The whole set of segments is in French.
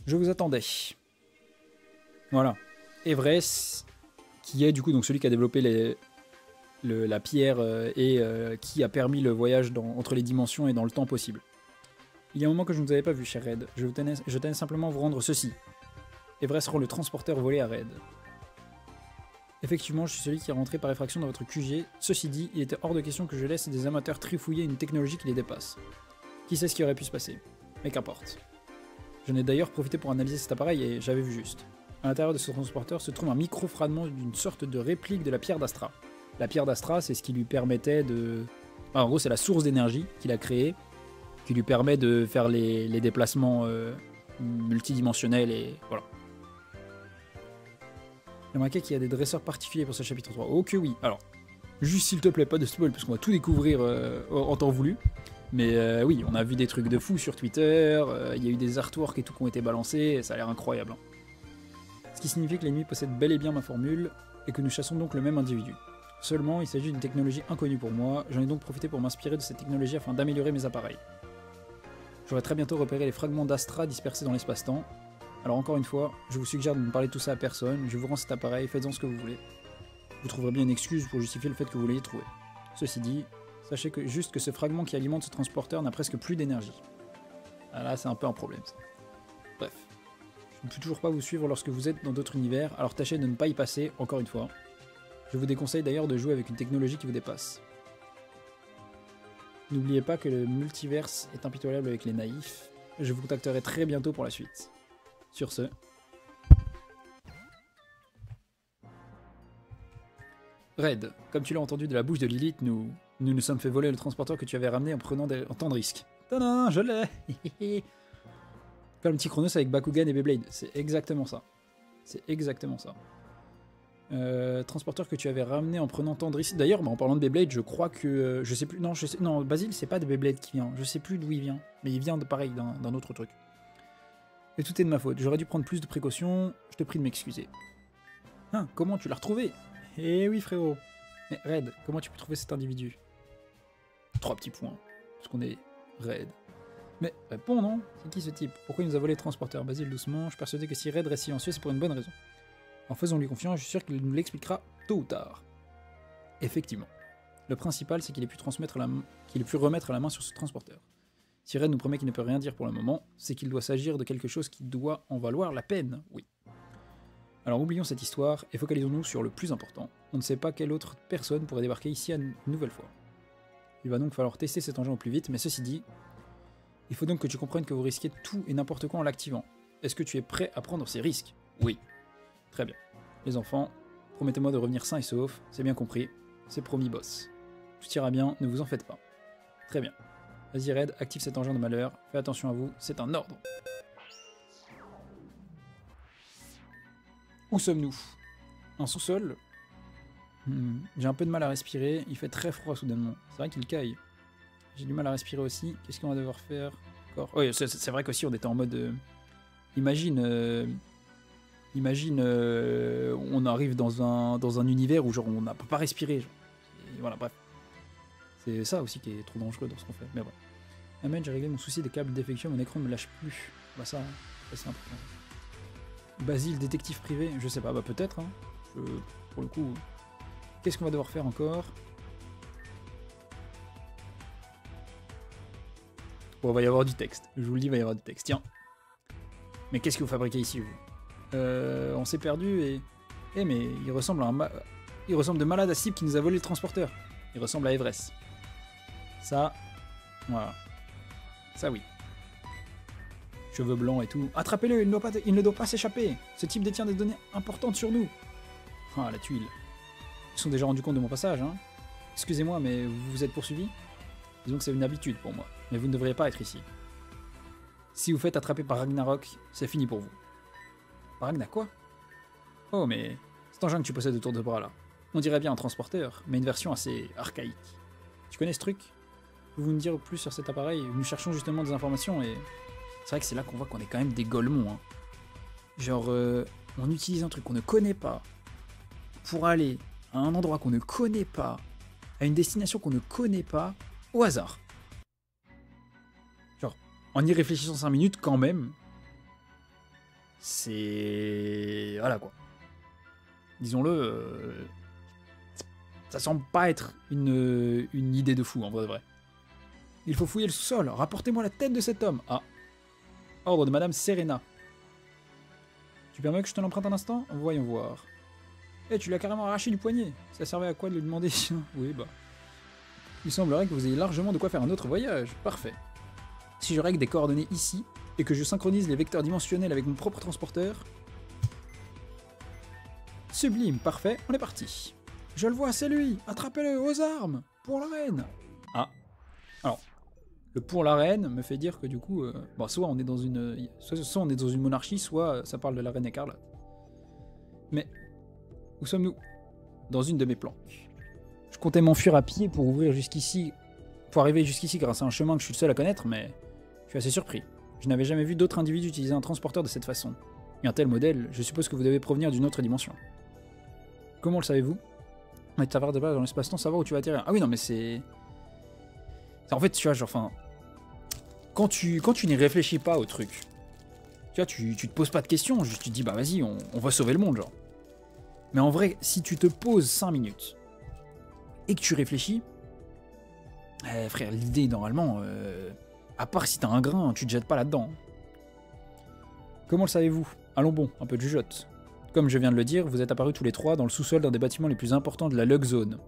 Je vous attendais. Voilà. Everest, qui est du coup donc celui qui a développé la pierre et qui a permis le voyage entre les dimensions et dans le temps possible. Il y a un moment que je ne vous avais pas vu, cher Red. Je tenais simplement à vous rendre ceci. Everest rend le transporteur volé à Red. Effectivement, je suis celui qui est rentré par effraction dans votre QG. Ceci dit, il était hors de question que je laisse des amateurs trifouiller une technologie qui les dépasse. Qui sait ce qui aurait pu se passer? Mais qu'importe. J'en ai d'ailleurs profité pour analyser cet appareil et j'avais vu juste. À l'intérieur de ce transporteur se trouve un micro-fragment d'une sorte de réplique de la pierre d'Astra. La pierre d'Astra, c'est ce qui lui permettait de... Enfin, en gros, c'est la source d'énergie qu'il a créée, qui lui permet de faire les déplacements multidimensionnels et voilà. J'aimerais qu'il y a des dresseurs particuliers pour ce chapitre 3. Oh que oui. Alors, juste s'il te plaît, pas de spoil, parce qu'on va tout découvrir en temps voulu. Mais oui, on a vu des trucs de fou sur Twitter, il y a eu des artworks et tout qui ont été balancés, et ça a l'air incroyable. Ce qui signifie que l'ennemi possède bel et bien ma formule, et que nous chassons donc le même individu. Seulement, il s'agit d'une technologie inconnue pour moi, j'en ai donc profité pour m'inspirer de cette technologie afin d'améliorer mes appareils. J'aurai très bientôt repéré les fragments d'Astra dispersés dans l'espace-temps. Alors encore une fois, je vous suggère de ne parler de tout ça à personne, je vous rends cet appareil, faites-en ce que vous voulez. Vous trouverez bien une excuse pour justifier le fait que vous l'ayez trouvé. Ceci dit, sachez que juste que ce fragment qui alimente ce transporteur n'a presque plus d'énergie. Ah là, c'est un peu un problème ça. Bref. Je ne peux toujours pas vous suivre lorsque vous êtes dans d'autres univers, alors tâchez de ne pas y passer, encore une fois. Je vous déconseille d'ailleurs de jouer avec une technologie qui vous dépasse. N'oubliez pas que le multiverse est impitoyable avec les naïfs. Je vous contacterai très bientôt pour la suite. Sur ce... Red, comme tu l'as entendu de la bouche de Lilith, nous sommes fait voler le transporteur que tu avais ramené en prenant tant de risques. Tadam, je l'ai. Comme le petit Chronos avec Bakugan et Beyblade, c'est exactement ça. C'est exactement ça. Transporteur que tu avais ramené en prenant tant de risques. D'ailleurs, en parlant de Beyblade, je crois que... je sais plus... Non, Basile, c'est pas de Beyblade qui vient. Je sais plus d'où il vient. Mais il vient de pareil, d'un autre truc. Et tout est de ma faute. J'aurais dû prendre plus de précautions. Je te prie de m'excuser. Hein, comment tu l'as retrouvé? Eh oui, frérot. Mais Red, comment tu peux trouver cet individu? 3 petits points. Parce qu'on est Red. Mais réponds, non? C'est qui ce type? Pourquoi il nous a volé le transporteur? Basile, doucement. Je suis persuadé que si Red reste silencieux, c'est pour une bonne raison. En faisons-lui confiance, je suis sûr qu'il nous l'expliquera tôt ou tard. Effectivement. Le principal, c'est qu'il ait pu remettre la main sur ce transporteur. Si Red nous promet qu'il ne peut rien dire pour le moment, c'est qu'il doit s'agir de quelque chose qui doit en valoir la peine, oui. Alors oublions cette histoire et focalisons-nous sur le plus important. On ne sait pas quelle autre personne pourrait débarquer ici une nouvelle fois. Il va donc falloir tester cet engin au plus vite, mais ceci dit, il faut donc que tu comprennes que vous risquez tout et n'importe quoi en l'activant. Est-ce que tu es prêt à prendre ces risques? Oui. Très bien. Les enfants, promettez-moi de revenir sains et saufs, c'est bien compris, c'est promis boss. Tout ira bien, ne vous en faites pas. Très bien. Vas-y Red, active cet engin de malheur, fais attention à vous, c'est un ordre. Où sommes-nous? Un sous-sol? J'ai un peu de mal à respirer, il fait très froid soudainement. C'est vrai qu'il caille. J'ai du mal à respirer aussi, qu'est-ce qu'on va devoir faire encore? Oui, c'est vrai qu'aussi on était en mode... Imagine, on arrive dans un univers où genre on n'a pas respirer. Genre. Et voilà, bref. C'est ça aussi qui est trop dangereux dans ce qu'on fait. Mais bon. Amen, j'ai réglé mon souci des câbles défectueux, mon écran ne me lâche plus. Bah ça c'est important. Basile, détective privé, je sais pas, bah peut-être. Hein. Pour le coup, qu'est-ce qu'on va devoir faire encore? Bon, il va y avoir du texte. Je vous le dis, il va y avoir du texte. Tiens. Mais qu'est-ce que vous fabriquez ici, vous? On s'est perdu et... Eh mais il ressemble de malade à Sip qui nous a volé le transporteur. Il ressemble à Everest. Ça... Voilà. Ça oui. Cheveux blancs et tout. Attrapez-le, il ne doit pas s'échapper. Ce type détient des données importantes sur nous. Ah, la tuile. Ils se sont déjà rendus compte de mon passage, hein. Excusez-moi, mais vous vous êtes poursuivi? Disons que c'est une habitude pour moi. Mais vous ne devriez pas être ici. Si vous faites attraper par Ragnarok, c'est fini pour vous. Par Ragnar quoi? Oh, mais cet engin que tu possèdes autour de bras là. On dirait bien un transporteur, mais une version assez archaïque. Tu connais ce truc? Pouvez-vous nous dire plus sur cet appareil? Nous cherchons justement des informations et... C'est vrai que c'est là qu'on voit qu'on est quand même des golemons. Hein. Genre, on utilise un truc qu'on ne connaît pas pour aller à un endroit qu'on ne connaît pas, à une destination qu'on ne connaît pas, au hasard. Genre, en y réfléchissant 5 minutes, quand même, c'est... Voilà quoi. Disons-le, ça semble pas être une idée de fou en vrai de vrai. Il faut fouiller le sous-sol, rapportez-moi la tête de cet homme. Ah. Ordre de Madame Serena. Tu permets que je te l'emprunte un instant? Voyons voir. Eh, tu l'as carrément arraché du poignet. Ça servait à quoi de lui demander? Oui, bah... Il semblerait que vous ayez largement de quoi faire un autre voyage. Parfait. Si je règle des coordonnées ici, et que je synchronise les vecteurs dimensionnels avec mon propre transporteur... Sublime, parfait, on est parti. Je le vois, c'est lui. Attrapez-le, aux armes. Pour la reine. Ah. Alors, le pour la reine me fait dire que du coup... bon, soit on est dans une... Soit on est dans une monarchie, soit ça parle de la reine écarlate. Mais... Où sommes-nous? Dans une de mes planques. Je comptais m'enfuir à pied pour ouvrir jusqu'ici... Pour arriver jusqu'ici grâce à un chemin que je suis le seul à connaître, mais... Je suis assez surpris. Je n'avais jamais vu d'autres individus utiliser un transporteur de cette façon. Et un tel modèle, je suppose que vous devez provenir d'une autre dimension. Comment le savez-vous? Mais ta part de base dans l'espace-temps, savoir où tu vas atterrir. Ah oui, non, mais c'est... En fait, tu vois, genre, enfin... Quand tu n'y réfléchis pas au truc, tu vois, tu te poses pas de questions, juste tu te dis, bah vas-y, on va sauver le monde, genre. Mais en vrai, si tu te poses 5 minutes, et que tu réfléchis, frère, l'idée, normalement, à part si t'as un grain, tu te jettes pas là-dedans. Comment le savez-vous? Allons bon, un peu de jugeote. Comme je viens de le dire, vous êtes apparus tous les trois dans le sous-sol d'un des bâtiments les plus importants de la Lug Zone.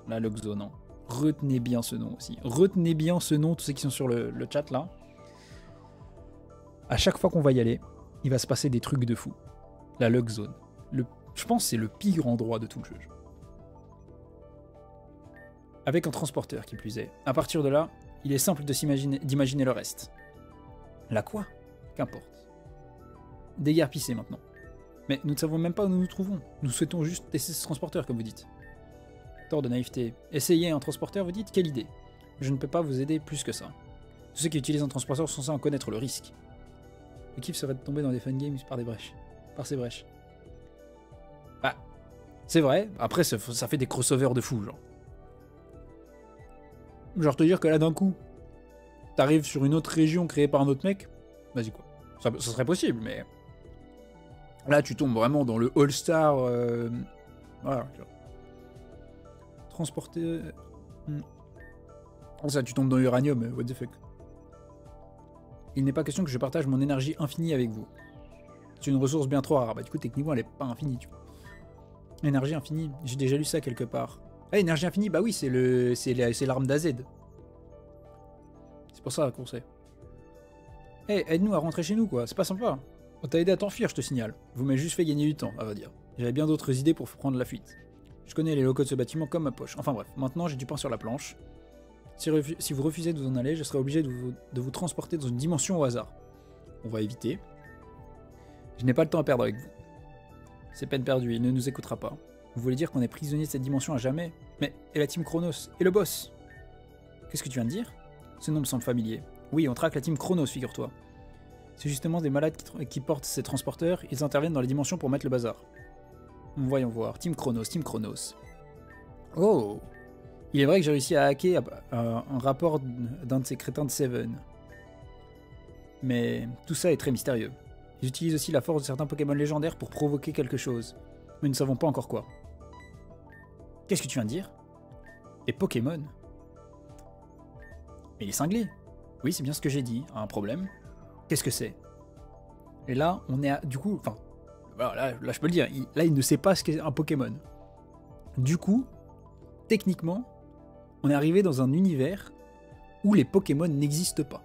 La Lug Zone, hein. Retenez bien ce nom aussi. Retenez bien ce nom, tous ceux qui sont sur le chat là. À chaque fois qu'on va y aller, il va se passer des trucs de fou. La Lug Zone. Je pense que c'est le pire endroit de tout le jeu. Avec un transporteur qui plus est. À partir de là, il est simple d'imaginer le reste. La quoi? Qu'importe. Déguerpissez maintenant. Mais nous ne savons même pas où nous nous trouvons. Nous souhaitons juste tester ce transporteur, comme vous dites. Tort de naïveté. Essayez un transporteur, vous dites? Quelle idée? Je ne peux pas vous aider plus que ça. Tous ceux qui utilisent un transporteur sont censés en connaître le risque. Le kiff serait de tomber dans des fun games par ces brèches. Bah, c'est vrai. Après, ça fait des crossovers de fou, genre. Genre te dire que là, d'un coup, t'arrives sur une autre région créée par un autre mec, vas-y quoi. Ça serait possible, mais... Là, tu tombes vraiment dans le All-Star... Voilà, genre. Transporter... Ça, tu tombes dans l'uranium, what the fuck. Il n'est pas question que je partage mon énergie infinie avec vous. C'est une ressource bien trop rare. Bah du coup, techniquement, elle est pas infinie, tu vois. Énergie infinie, j'ai déjà lu ça quelque part. Ah, énergie infinie, bah oui, c'est l'arme d'AZ. C'est pour ça qu'on sait. Eh, aide-nous à rentrer chez nous, quoi. C'est pas sympa. On t'a aidé à t'enfuir, je te signale. Vous m'avez juste fait gagner du temps, à vrai dire. J'avais bien d'autres idées pour prendre la fuite. Je connais les locaux de ce bâtiment comme ma poche. Enfin bref, maintenant j'ai du pain sur la planche. Si vous refusez de vous en aller, je serai obligé de vous transporter dans une dimension au hasard. On va éviter. Je n'ai pas le temps à perdre avec vous. C'est peine perdue, il ne nous écoutera pas. Vous voulez dire qu'on est prisonnier de cette dimension à jamais? Mais, et la team Chronos? Et le boss? Qu'est-ce que tu viens de dire? Ce nom me semble familier. Oui, on traque la team Chronos, figure-toi. C'est justement des malades qui portent ces transporteurs, ils interviennent dans les dimensions pour mettre le bazar. Voyons voir, Team Chronos, Team Chronos. Oh! Il est vrai que j'ai réussi à hacker un rapport d'un de ces crétins de Seven. Mais tout ça est très mystérieux. Ils utilisent aussi la force de certains Pokémon légendaires pour provoquer quelque chose. Mais nous ne savons pas encore quoi. Qu'est-ce que tu viens de dire? Les Pokémon? Mais il est cinglé. Oui, c'est bien ce que j'ai dit. Un problème. Qu'est-ce que c'est? Et là, on est à... Du coup, enfin... Voilà, là, je peux le dire. Il ne sait pas ce qu'est un Pokémon. Du coup, techniquement, on est arrivé dans un univers où les Pokémon n'existent pas.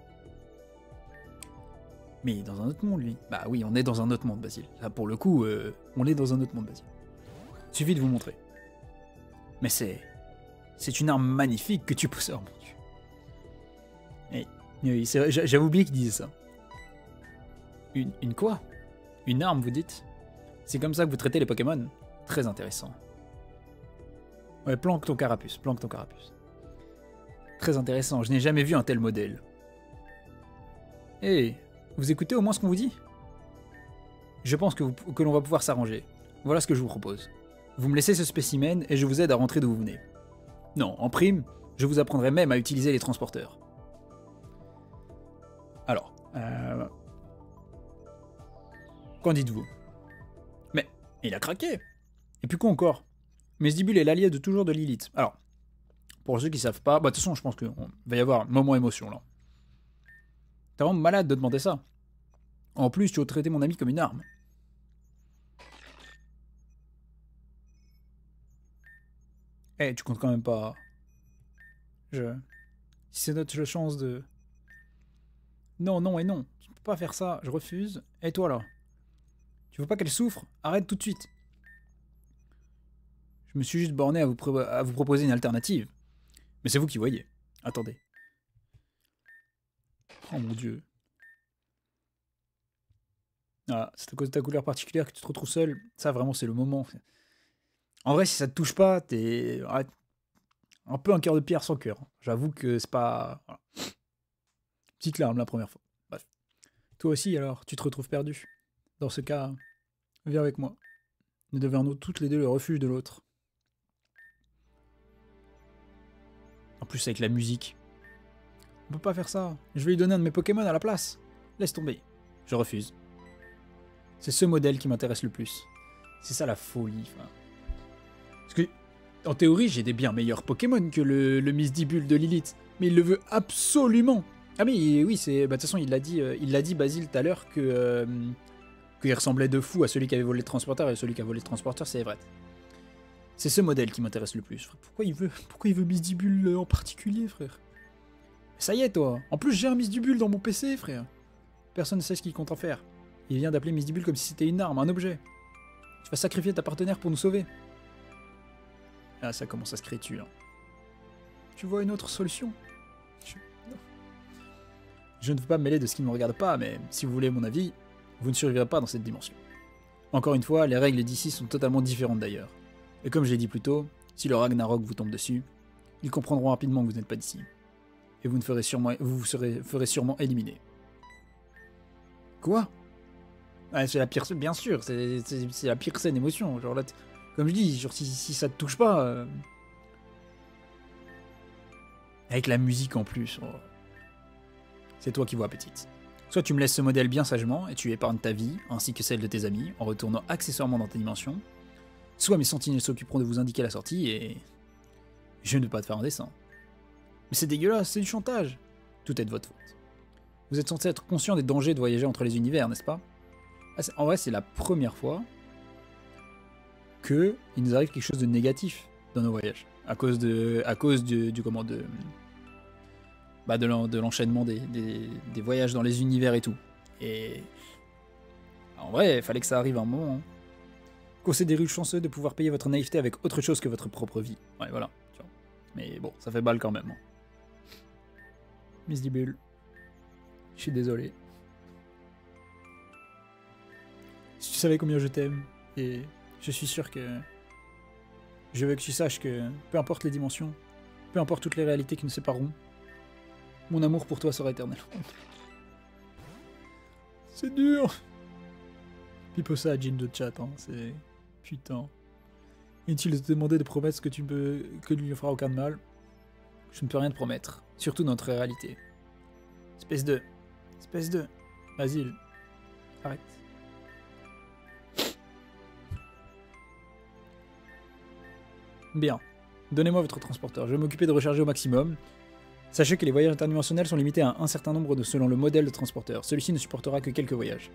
Mais dans un autre monde, lui. Bah oui, on est dans un autre monde, Basile. Là, pour le coup, on est dans un autre monde, Basile. Suffit de vous montrer. Mais c'est une arme magnifique que tu possèdes, mon Dieu. Oui, c'est vrai, j'avais oublié qu'il disait ça. Une quoi? Une arme, vous dites? C'est comme ça que vous traitez les Pokémon? Très intéressant. Ouais, planque ton carapuce, planque ton carapuce. Très intéressant, je n'ai jamais vu un tel modèle. Hé, vous écoutez au moins ce qu'on vous dit? Je pense que l'on va pouvoir s'arranger. Voilà ce que je vous propose. Vous me laissez ce spécimen et je vous aide à rentrer d'où vous venez. Non, en prime, je vous apprendrai même à utiliser les transporteurs. Alors, Qu'en dites-vous? Mais il a craqué. Et puis quoi encore? Mesdibule est l'allié de toujours de Lilith. Alors, pour ceux qui savent pas, bah de toute façon, je pense qu'il va y avoir un moment émotion là. T'es vraiment malade de demander ça. En plus, tu as traité mon ami comme une arme. Eh, tu comptes quand même pas. Si c'est notre chance de. Non, non et non. Tu peux pas faire ça. Je refuse. Et toi là? Tu veux pas qu'elle souffre? Arrête tout de suite. Je me suis juste borné à vous proposer une alternative. Mais c'est vous qui voyez. Attendez. Oh mon dieu. Ah, c'est à cause de ta couleur particulière que tu te retrouves seul. Ça, vraiment, c'est le moment. En vrai, si ça te touche pas, t'es un peu un cœur de pierre sans cœur. J'avoue que c'est pas... Voilà. Petite larme la première fois. Bref. Toi aussi, alors, tu te retrouves perdu. Dans ce cas, viens avec moi. Nous deviendrons toutes les deux le refuge de l'autre. En plus, avec la musique. On peut pas faire ça. Je vais lui donner un de mes Pokémon à la place. Laisse tomber. Je refuse. C'est ce modèle qui m'intéresse le plus. C'est ça la folie. Enfin. Parce que, en théorie, j'ai des bien meilleurs Pokémon que le Misdibule de Lilith. Mais il le veut absolument. Ah mais oui, c'est. Bah, de toute façon, il l'a dit Basile tout à l'heure que qu'il ressemblait de fou à celui qui avait volé le transporteur, et celui qui a volé le transporteur, c'est Everett. C'est ce modèle qui m'intéresse le plus. Pourquoi il veut Misdibule en particulier, frère? Ça y est, toi. En plus, j'ai un Misdibule dans mon PC, frère. Personne ne sait ce qu'il compte en faire. Il vient d'appeler Misdibule comme si c'était une arme, un objet. Tu vas sacrifier ta partenaire pour nous sauver. Ah, ça commence à se créer dessus, là. Tu vois une autre solution? Je ne veux pas me mêler de ce qui ne me regarde pas, mais si vous voulez mon avis, vous ne survivrez pas dans cette dimension. Encore une fois, les règles d'ici sont totalement différentes d'ailleurs. Et comme je l'ai dit plus tôt, si le Ragnarok vous tombe dessus, ils comprendront rapidement que vous n'êtes pas d'ici. Et vous ferez sûrement éliminé. Quoi? Ah, c'est la pire, bien sûr, c'est la pire scène émotion. Genre là, comme je dis, genre, si ça te touche pas, avec la musique en plus, oh. C'est toi qui vois, petite. Soit tu me laisses ce modèle bien sagement et tu épargnes ta vie ainsi que celle de tes amis en retournant accessoirement dans ta dimension. Soit mes sentinelles s'occuperont de vous indiquer la sortie et je ne veux pas te faire un dessin. Mais c'est dégueulasse, c'est du chantage. Tout est de votre faute. Vous êtes censé être conscient des dangers de voyager entre les univers, n'est-ce pas? En vrai, c'est la première fois que il nous arrive quelque chose de négatif dans nos voyages. À cause de l'enchaînement des voyages dans les univers et tout. Et en vrai, il fallait que ça arrive un moment. Hein. Considérez-vous chanceux de pouvoir payer votre naïveté avec autre chose que votre propre vie. Ouais, voilà. Tu vois. Mais bon, ça fait balle quand même. Hein. Misdibule. Je suis désolé. Si tu savais combien je t'aime, et je suis sûr que... Je veux que tu saches que, peu importe les dimensions, peu importe toutes les réalités qui nous sépareront, mon amour pour toi sera éternel. C'est dur. Pipo ça à Jean de chat, hein, c'est... Putain. Inutile de te demander de promettre que tu lui fera aucun mal. Je ne peux rien te promettre, surtout dans notre réalité. Espèce de... Basile. Arrête. Bien. Donnez-moi votre transporteur, je vais m'occuper de recharger au maximum. Sachez que les voyages interdimensionnels sont limités à un certain nombre selon le modèle de transporteur. Celui-ci ne supportera que quelques voyages.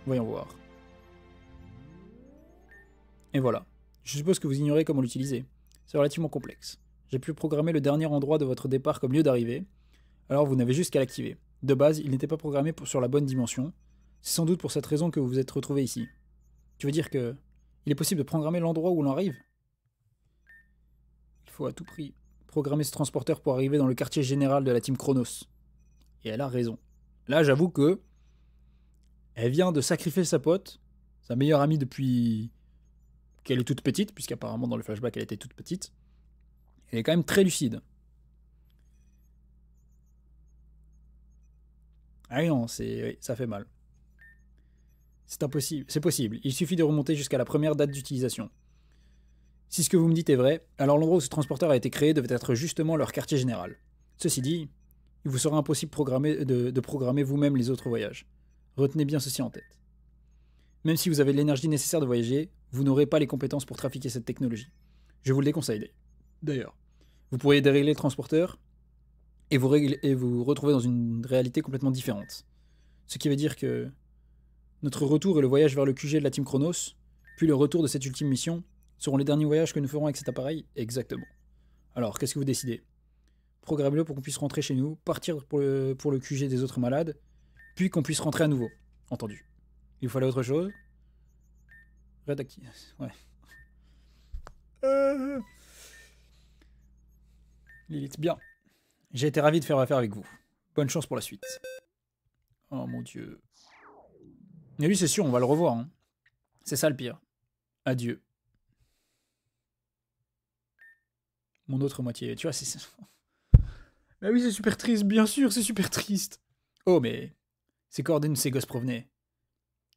Voyons voir. Et voilà. Je suppose que vous ignorez comment l'utiliser. C'est relativement complexe. J'ai pu programmer le dernier endroit de votre départ comme lieu d'arrivée, alors vous n'avez juste qu'à l'activer. De base, il n'était pas programmé sur la bonne dimension. C'est sans doute pour cette raison que vous vous êtes retrouvé ici. Tu veux dire que... Il est possible de programmer l'endroit où l'on arrive? Il faut à tout prix programmer ce transporteur pour arriver dans le quartier général de la team Chronos. Et elle a raison. Là, j'avoue que... Elle vient de sacrifier sa pote, sa meilleure amie depuis... qu'elle est toute petite, puisqu'apparemment dans le flashback elle était toute petite. Elle est quand même très lucide. Ah non, oui, ça fait mal. C'est impossible, c'est possible. Il suffit de remonter jusqu'à la première date d'utilisation. Si ce que vous me dites est vrai, alors l'endroit où ce transporteur a été créé devait être justement leur quartier général. Ceci dit, il vous sera impossible de programmer vous-même les autres voyages. Retenez bien ceci en tête. Même si vous avez l'énergie nécessaire de voyager, vous n'aurez pas les compétences pour trafiquer cette technologie. Je vous le déconseille d'ailleurs. Vous pourriez dérégler le transporteur et vous retrouver dans une réalité complètement différente. Ce qui veut dire que notre retour et le voyage vers le QG de la Team Chronos, puis le retour de cette ultime mission, seront les derniers voyages que nous ferons avec cet appareil. Exactement. Alors, qu'est-ce que vous décidez? Programmez-le pour qu'on puisse rentrer chez nous, partir pour le QG des autres malades, puis qu'on puisse rentrer à nouveau. Entendu. Il vous fallait autre chose? Rédactif. Ouais. Lilith, bien. J'ai été ravi de faire affaire avec vous. Bonne chance pour la suite. Oh mon dieu. Mais lui, c'est sûr, on va le revoir. Hein. C'est ça le pire. Adieu. Mon autre moitié. Tu vois, c'est... Bah oui, c'est super triste, bien sûr, c'est super triste. Oh, mais... C'est coordonnées de ces gosses provenaient.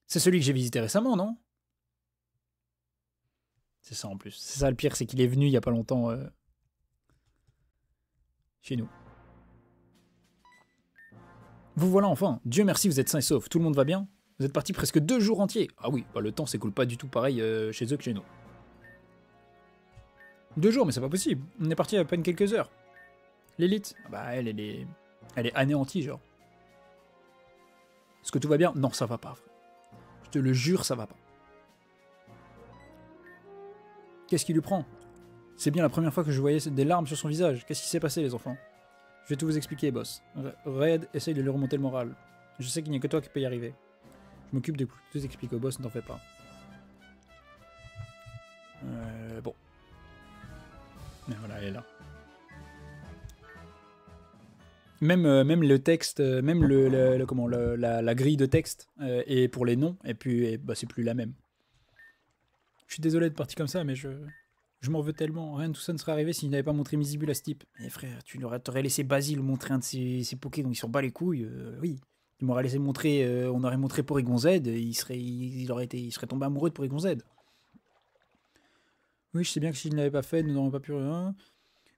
C'est celui que j'ai visité récemment, non? C'est ça en plus. C'est ça le pire, c'est qu'il est venu il y a pas longtemps chez nous. Vous voilà enfin. Dieu merci, vous êtes sains et saufs. Tout le monde va bien? Vous êtes partis presque 2 jours entiers. Ah oui, bah le temps s'écoule pas du tout pareil chez eux que chez nous. 2 jours, mais c'est pas possible. On est parti à peine quelques heures. L'élite, bah elle est anéantie, genre. Est-ce que tout va bien? Non, ça va pas. Frère. Je te le jure, ça va pas. Qu'est-ce qui lui prend? C'est bien la première fois que je voyais des larmes sur son visage. Qu'est-ce qui s'est passé, les enfants? Je vais tout vous expliquer, boss. Red essaye de lui remonter le moral. Je sais qu'il n'y a que toi qui peux y arriver. Je m'occupe de tout expliquer au boss, ne t'en fais pas. Bon. Mais voilà, elle est là. Même le texte, même la grille de texte et pour les noms, et puis bah, c'est plus la même. Je suis désolé de partir comme ça, mais je m'en veux tellement. Rien de tout ça ne serait arrivé s'il n'avait pas montré Misibule à ce type. Et frère, t'aurais laissé Basile montrer un de ses pokés dont il s'en bat les couilles. Oui. Il m'aurait laissé montrer, on aurait montré Porygon Z, il serait tombé amoureux de Porygon Z. Oui, je sais bien que s'il ne l'avait pas fait, nous n'aurions pas pu rien.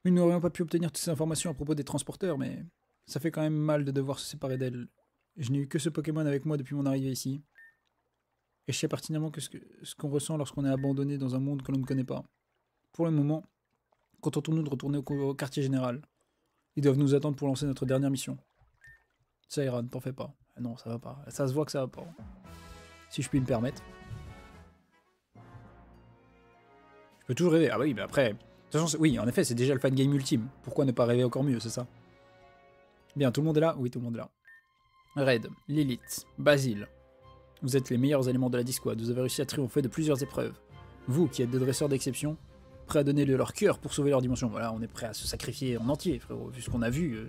Nous n'aurions pas pu obtenir toutes ces informations à propos des transporteurs, mais ça fait quand même mal de devoir se séparer d'elle. Je n'ai eu que ce Pokémon avec moi depuis mon arrivée ici. Et je sais pertinemment que ce qu'on ressent lorsqu'on est abandonné dans un monde que l'on ne connaît pas. Pour le moment, contentons-nous de retourner au quartier général. Ils doivent nous attendre pour lancer notre dernière mission. Ça ira, ne t'en fais pas. Ah non, ça va pas. Ça se voit que ça va pas. Si je puis me permettre. Je peux toujours rêver. Ah oui, mais après... De toute façon, oui, en effet, c'est déjà le fan game ultime. Pourquoi ne pas rêver encore mieux, c'est ça? Bien, tout le monde est là? Oui, tout le monde est là. Red, Lilith, Basile. Vous êtes les meilleurs éléments de la Discord. Vous avez réussi à triompher de plusieurs épreuves. Vous, qui êtes des dresseurs d'exception, prêts à donner de leur cœur pour sauver leur dimension. Voilà, on est prêt à se sacrifier en entier, frérot. Vu ce qu'on a vu,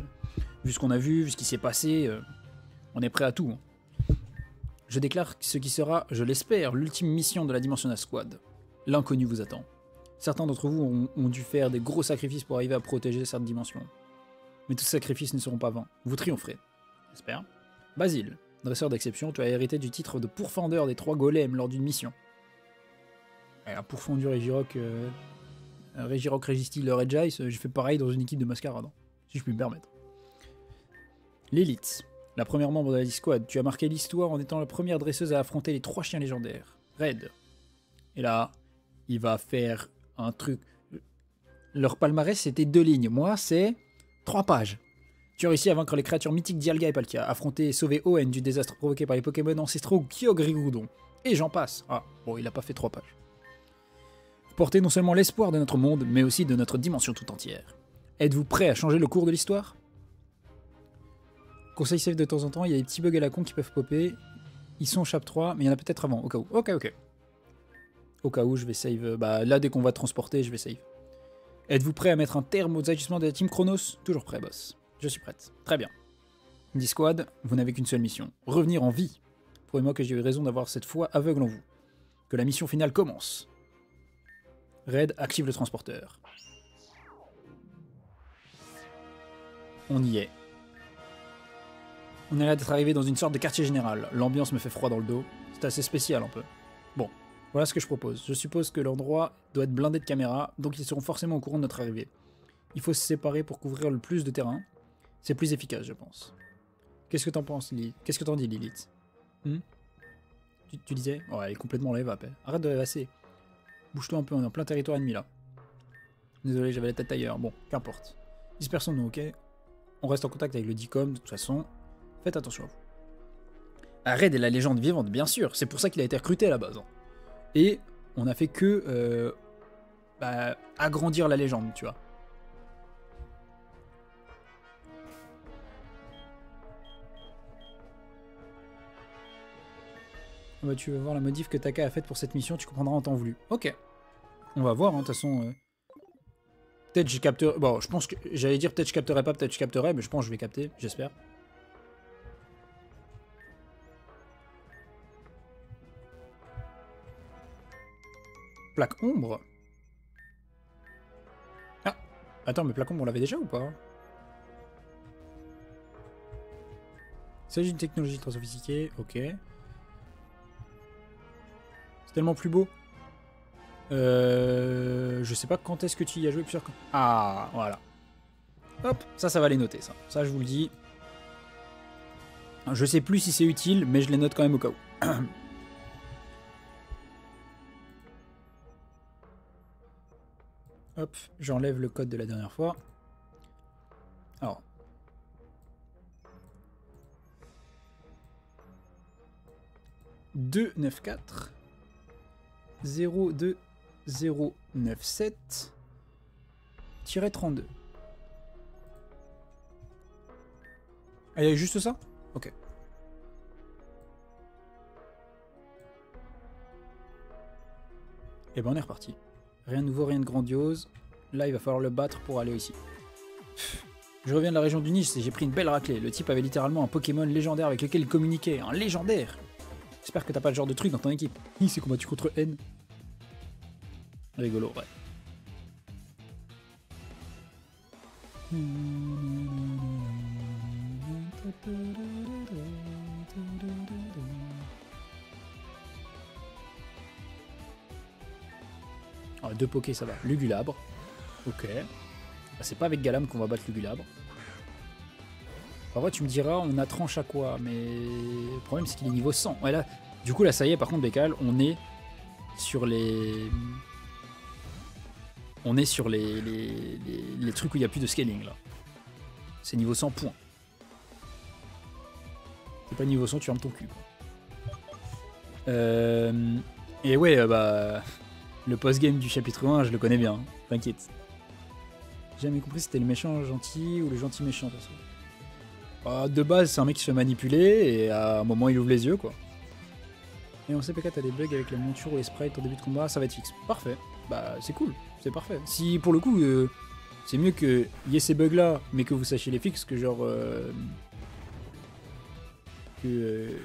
vu ce qui s'est passé, on est prêt à tout. Je déclare ce qui sera, je l'espère, l'ultime mission de la Dimensional Squad. L'inconnu vous attend. Certains d'entre vous ont dû faire des gros sacrifices pour arriver à protéger cette dimension. Mais tous ces sacrifices ne seront pas vains. Vous triompherez. J'espère. Basile, dresseur d'exception, tu as hérité du titre de pourfendeur des 3 golems lors d'une mission. Et un pourfendu Regirock, Registil, Red Jice, j'ai fait pareil dans une équipe de mascarade, si je puis me permettre. L'élite, la première membre de la Discord, tu as marqué l'histoire en étant la première dresseuse à affronter les 3 chiens légendaires. Red. Et là, il va faire un truc. Leur palmarès, c'était 2 lignes. Moi, c'est 3 pages. Tu as réussi à vaincre les créatures mythiques Dialga et Palkia, affronter et sauver Owen du désastre provoqué par les Pokémon ancestraux Kyogre et Groudon. Et j'en passe. Ah, bon, il a pas fait 3 pages. Vous portez non seulement l'espoir de notre monde, mais aussi de notre dimension tout entière. Êtes-vous prêt à changer le cours de l'histoire? Conseil save de temps en temps, il y a des petits bugs à la con qui peuvent popper. Ils sont au chapitre 3, mais il y en a peut-être avant, au cas où. Ok. Au cas où, je vais save. Bah là, dès qu'on va transporter, je vais save. Êtes-vous prêt à mettre un terme aux agissements de la Team Chronos? Toujours prêt, boss. Je suis prête. Très bien. Discord, vous n'avez qu'une seule mission. Revenir en vie. Prouvez-moi que j'ai eu raison d'avoir cette foi aveugle en vous. Que la mission finale commence. Red, active le transporteur. On y est. On est là d'être arrivé dans une sorte de quartier général. L'ambiance me fait froid dans le dos. C'est assez spécial un peu. Bon, voilà ce que je propose. Je suppose que l'endroit doit être blindé de caméras, donc ils seront forcément au courant de notre arrivée. Il faut se séparer pour couvrir le plus de terrain. C'est plus efficace, je pense. Qu'est-ce que t'en penses, Lilith? Qu'est-ce que t'en dis, Lilith? Tu Tu disais? Ouais, elle est complètement en live-up. Arrête de rêvasser. Bouge-toi un peu, on est en plein territoire ennemi là. Désolé, j'avais la tête ailleurs. Bon, qu'importe. Dispersons-nous, ok? On reste en contact avec le DICOM, de toute façon. Faites attention à vous. Red est la légende vivante, bien sûr. C'est pour ça qu'il a été recruté à la base. Et on a fait que agrandir la légende, tu vois. Bah, tu veux voir la modif que Taka a faite pour cette mission, tu comprendras en temps voulu. Ok. On va voir, de toute façon. Peut-être je capterai. Bon, je pense que. J'allais dire peut-être je capterai pas, peut-être je capterai, mais je pense que je vais capter, j'espère. Plaque ombre. Ah, attends, mais plaque ombre, on l'avait déjà ou pas? Il s'agit d'une technologie très sophistiquée, ok. C'est tellement plus beau. Je sais pas quand est-ce que tu y as joué plusieurs. Ah, voilà. Hop, ça va les noter, ça. Ça, je vous le dis. Je sais plus si c'est utile, mais je les note quand même au cas où. Hop, j'enlève le code de la dernière fois. Alors. « 294 02097-32. Ah, il y a juste ça? Ok. Et ben on est reparti. Rien de nouveau, rien de grandiose. Là, il va falloir le battre pour aller ici. Je reviens de la région du Niche et j'ai pris une belle raclée. Le type avait littéralement un Pokémon légendaire avec lequel il communiquait. Un légendaire! J'espère que t'as pas le genre de truc dans ton équipe. Il s'est combattu contre N. Rigolo, ouais. Alors, 2 Poké, ça va. Lugulabre. Ok. C'est pas avec Galam qu'on va battre Lugulabre. En vrai, tu me diras, on a tranche à quoi? Mais le problème, c'est qu'il est niveau 100. Ouais, là, du coup, là, ça y est, par contre, Bécal, on est sur les... On est sur les trucs où il n'y a plus de scaling, là. C'est niveau 100 points. C'est pas niveau 100, tu fermes ton cul, quoi. Et ouais, le post-game du chapitre 1, je le connais bien, hein. T'inquiète. J'ai jamais compris si c'était le méchant gentil ou le gentil méchant, de toute façon. De base, c'est un mec qui se fait manipuler et à un moment, il ouvre les yeux, quoi. Et on sait, PK, t'as des bugs avec la monture ou les sprites en début de combat, ça va être fixe. Parfait. Bah, c'est cool, c'est parfait. Si, pour le coup, c'est mieux qu'il y ait ces bugs-là, mais que vous sachiez les fixes, que genre... il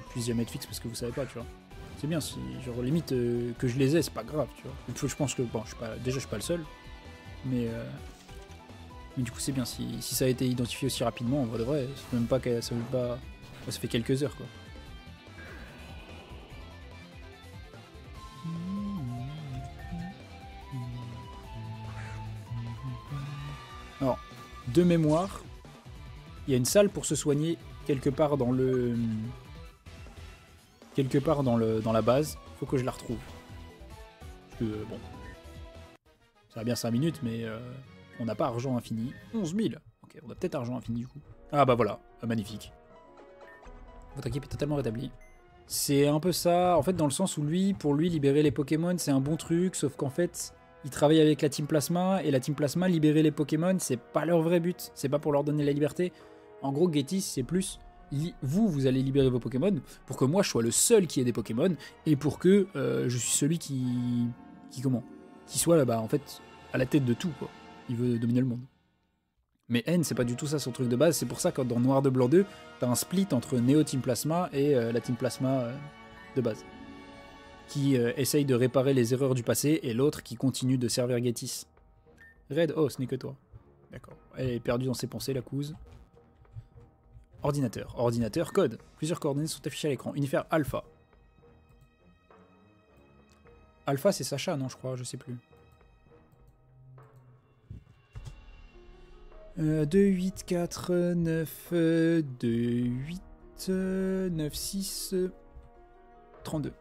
puisse jamais être fixe parce que vous savez pas, tu vois. C'est bien, si, genre, limite, que je les ai, c'est pas grave, tu vois. Je pense que, bon, déjà, je suis pas le seul, mais du coup, c'est bien, si ça a été identifié aussi rapidement, en vrai de vrai, ça fait quelques heures, quoi. Alors, de mémoire, il y a une salle pour se soigner quelque part dans le... dans la base. Faut que je la retrouve. Parce que, bon... Ça va bien 5 minutes, mais on n'a pas argent infini. 11 000. Ok, on a peut-être argent infini, du coup. Ah bah voilà, magnifique. Votre équipe est totalement rétablie. C'est un peu ça, en fait, dans le sens où pour lui, libérer les Pokémon, c'est un bon truc, sauf qu'en fait... Ils travaillent avec la Team Plasma, et la Team Plasma, libérer les Pokémon, c'est pas leur vrai but. C'est pas pour leur donner la liberté. En gros, Getis, c'est plus... Vous allez libérer vos Pokémon pour que moi, je sois le seul qui ait des Pokémon, et pour que je suis celui qui soit là-bas, en fait, à la tête de tout, quoi. Il veut dominer le monde. Mais N, c'est pas du tout ça son truc de base. C'est pour ça que dans Noir de Blanc 2, t'as un split entre Neo Team Plasma et la Team Plasma de base. Qui essaye de réparer les erreurs du passé, et l'autre qui continue de servir Getis. Red, oh, ce n'est que toi. D'accord. Elle est perdue dans ses pensées, la couse. Ordinateur. Ordinateur, code. Plusieurs coordonnées sont affichées à l'écran. Univers Alpha. Alpha, c'est Sacha, non, je crois, je sais plus. 2, 8, 4, 9, 2, 8, 9, 6, 32.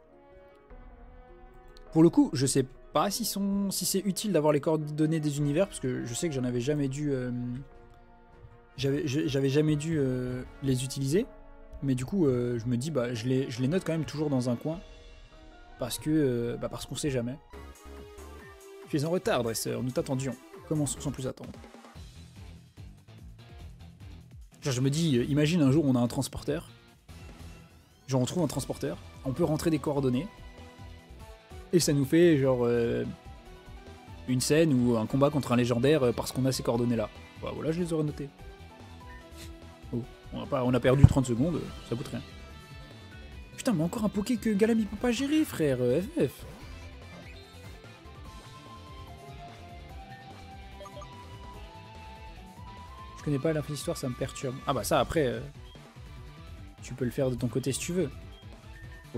Pour le coup, je sais pas si c'est utile d'avoir les coordonnées des univers, parce que je sais que j'en avais jamais dû... j'avais jamais dû les utiliser. Mais du coup, je me dis, bah, je les note quand même toujours dans un coin. Parce qu'on sait jamais. Tu es en retard, dresseur, nous t'attendions. Commençons sans plus attendre. Genre, je me dis, imagine un jour on a un transporteur. Genre on trouve un transporteur, on peut rentrer des coordonnées. Et ça nous fait genre une scène ou un combat contre un légendaire parce qu'on a ces coordonnées là. Bah, voilà, je les aurais notées. Oh, on a perdu 30 secondes, ça coûte rien. Putain, mais encore un Poké que Galam il peut pas gérer, frère, FF. Je connais pas la fin d'histoire, ça me perturbe. Ah bah ça, après, tu peux le faire de ton côté si tu veux.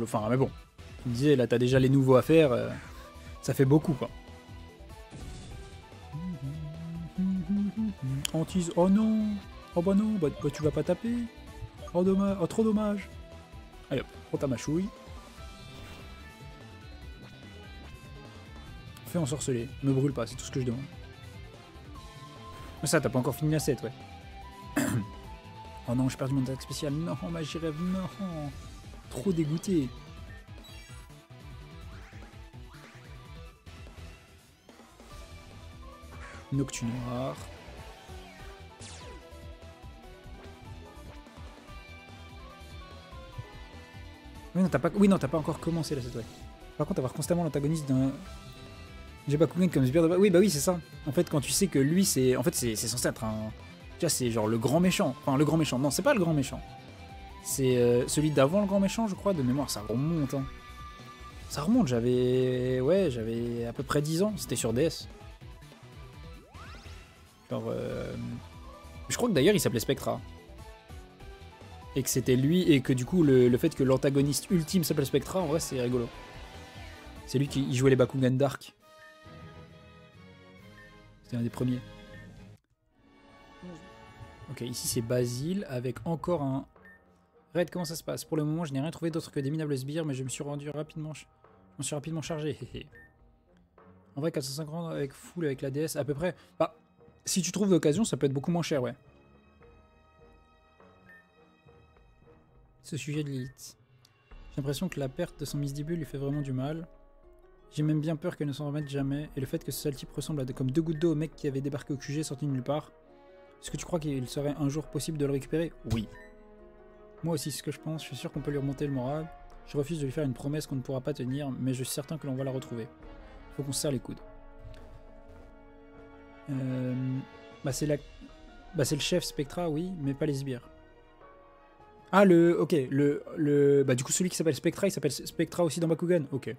Enfin, mais bon, tu me disais, là, t'as déjà les nouveaux à faire, ça fait beaucoup, quoi. Antise, oh non. Oh bah non, bah tu vas pas taper. Oh dommage, oh trop dommage. Allez hop, prends ta mâchouille. Fais ensorceler, me brûle pas, c'est tout ce que je demande. Ça, t'as pas encore fini la 7, ouais. Oh non, j'ai perdu mon attaque spéciale. Non, magie rêve, non. Trop dégoûté. Noctu noir. Oui, non, t'as pas encore commencé la 7, ouais. Par contre, avoir constamment l'antagoniste d'un... J'ai Bakugan comme sbire de... Oui, bah oui, c'est ça. En fait, quand tu sais que lui, c'est... En fait, c'est censé être un... Tu vois, c'est genre le grand méchant. Enfin, le grand méchant. Non, c'est pas le grand méchant. C'est celui d'avant le grand méchant, je crois, de mémoire. Ça remonte, hein. Ça remonte, j'avais... Ouais, j'avais à peu près 10 ans. C'était sur DS. Genre... Je crois que d'ailleurs, il s'appelait Spectra. Et que c'était lui, et que du coup, le fait que l'antagoniste ultime s'appelle Spectra, en vrai, c'est rigolo. C'est lui qui jouait les Bakugan Dark. C'était un des premiers. Ok, ici c'est Basile avec encore un... Red, comment ça se passe? Pour le moment, je n'ai rien trouvé d'autre que des minables sbires, mais je me suis rapidement chargé. En vrai, 450 avec full avec la DS, à peu près. Bah, si tu trouves l'occasion, ça peut être beaucoup moins cher, ouais. Ce sujet de Lilith. J'ai l'impression que la perte de son misdibule lui fait vraiment du mal. J'ai même bien peur qu'elle ne s'en remette jamais, et le fait que ce sale type ressemble à comme 2 gouttes d'eau au mec qui avait débarqué au QG sorti de nulle part. Est-ce que tu crois qu'il serait un jour possible de le récupérer? Oui. Moi aussi, c'est ce que je pense, je suis sûr qu'on peut lui remonter le moral. Je refuse de lui faire une promesse qu'on ne pourra pas tenir, mais je suis certain que l'on va la retrouver. Faut qu'on se serre les coudes. Bah c'est le chef Spectra, oui, mais pas les sbires. Ah, ok, bah du coup celui qui s'appelle Spectra, il s'appelle Spectra aussi dans Bakugan, ok.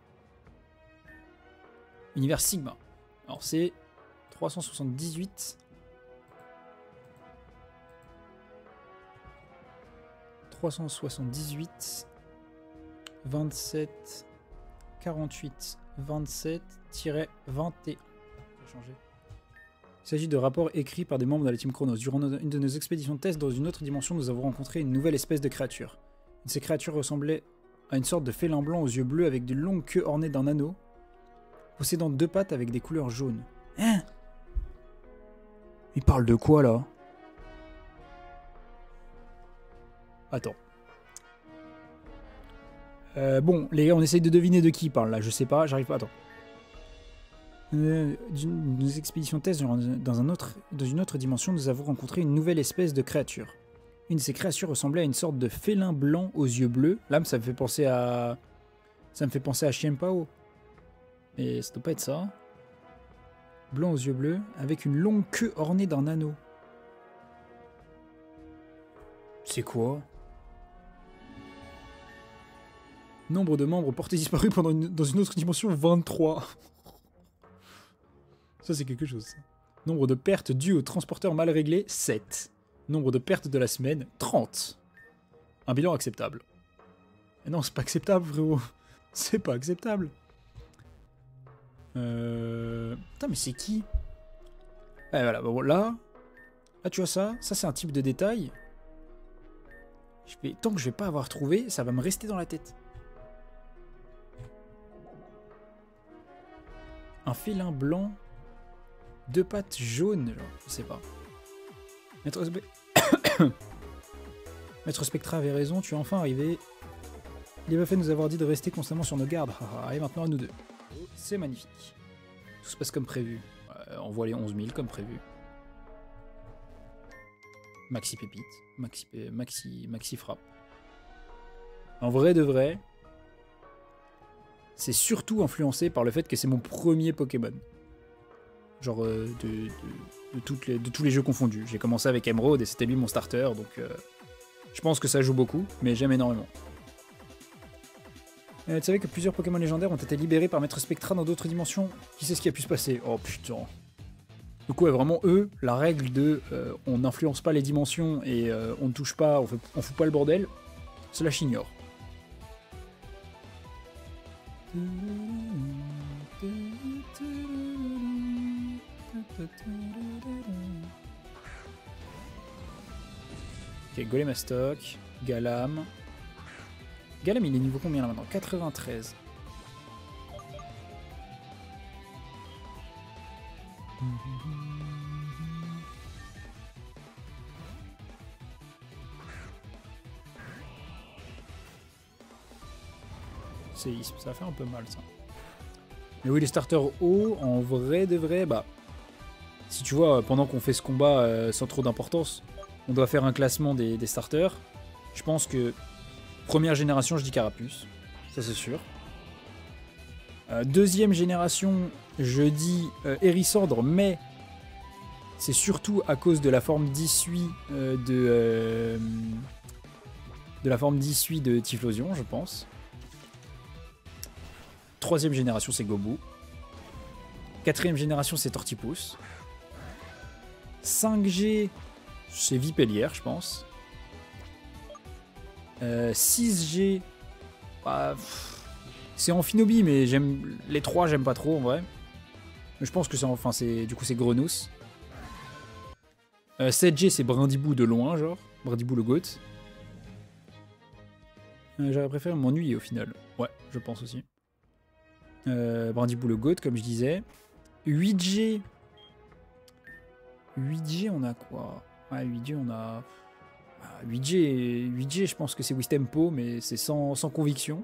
Univers Sigma. Alors c'est 378. 378 27 48 27-21. Il s'agit de rapports écrits par des membres de la Team Chronos. Durant une de nos expéditions de test dans une autre dimension, nous avons rencontré une nouvelle espèce de créature. Ces créatures ressemblaient à une sorte de félin blanc aux yeux bleus avec de longues queues ornées d'un anneau, possédant 2 pattes avec des couleurs jaunes. Hein? Il parle de quoi là? Attends. Bon, les gars, on essaye de deviner de qui il parle là. Je sais pas, j'arrive pas. Attends. Nos expéditions test dans une autre dimension, nous avons rencontré une nouvelle espèce de créature. Une de ces créatures ressemblait à une sorte de félin blanc aux yeux bleus. Là, ça me fait penser à... Ça me fait penser à Chienpao. Mais ça doit pas être ça. Blanc aux yeux bleus, avec une longue queue ornée d'un anneau. C'est quoi? Nombre de membres portés disparus dans une autre dimension, 23. Ça, c'est quelque chose. Nombre de pertes dues au transporteur mal réglé, 7. Nombre de pertes de la semaine, 30. Un bilan acceptable. Mais non, c'est pas acceptable, frérot. C'est pas acceptable. Putain, mais c'est qui? Ouais, voilà, bon, là, tu vois ça? Ça, c'est un type de détail. Tant que je vais pas avoir trouvé, ça va me rester dans la tête. Un félin blanc, 2 pattes jaunes, genre, je sais pas. Maître Spectra avait raison, tu es enfin arrivé. Il est pas fait de nous avoir dit de rester constamment sur nos gardes. Et maintenant à nous deux. C'est magnifique. Tout se passe comme prévu. Envoie les 11 000 comme prévu. Maxi pépite. Maxi frappe. En vrai de vrai, c'est surtout influencé par le fait que c'est mon premier Pokémon. Genre de tous les jeux confondus. J'ai commencé avec Emerald et c'était lui mon starter, donc je pense que ça joue beaucoup, mais j'aime énormément. Tu savais que plusieurs Pokémon légendaires ont été libérés par Maître Spectra dans d'autres dimensions? Qui sait ce qui a pu se passer? Oh putain. Donc ouais, vraiment eux, la règle de on n'influence pas les dimensions et on ne touche pas, on fout pas le bordel, cela j'ignore. Ok, Golemastoc, Galam. Galam, il est niveau combien là maintenant? 93. Séisme, ça fait un peu mal ça. Mais oui, les starters hauts, en vrai de vrai, bah... Si tu vois, pendant qu'on fait ce combat sans trop d'importance, on doit faire un classement des starters. Je pense que première génération, je dis Carapuce, ça c'est sûr. Deuxième génération, je dis Hérissandre, mais c'est surtout à cause de la forme d'issue de Typhlosion, je pense. Troisième génération, c'est Gobu. Quatrième génération, c'est Tortipousse. 5G, c'est Vipellière, je pense. 6G, bah, c'est Amphinobie, mais j'aime les 3, j'aime pas trop en vrai. Mais je pense que du coup c'est Grenousse. 7G, c'est Brindibou de loin, genre. Brindibou le GOAT. J'aurais préféré m'ennuyer au final. Ouais, je pense aussi. Brindibou le GOAT, comme je disais. 8G. 8G, on a quoi? Ouais, 8G, on a... 8G, je pense que c'est Wistempo, mais c'est sans conviction.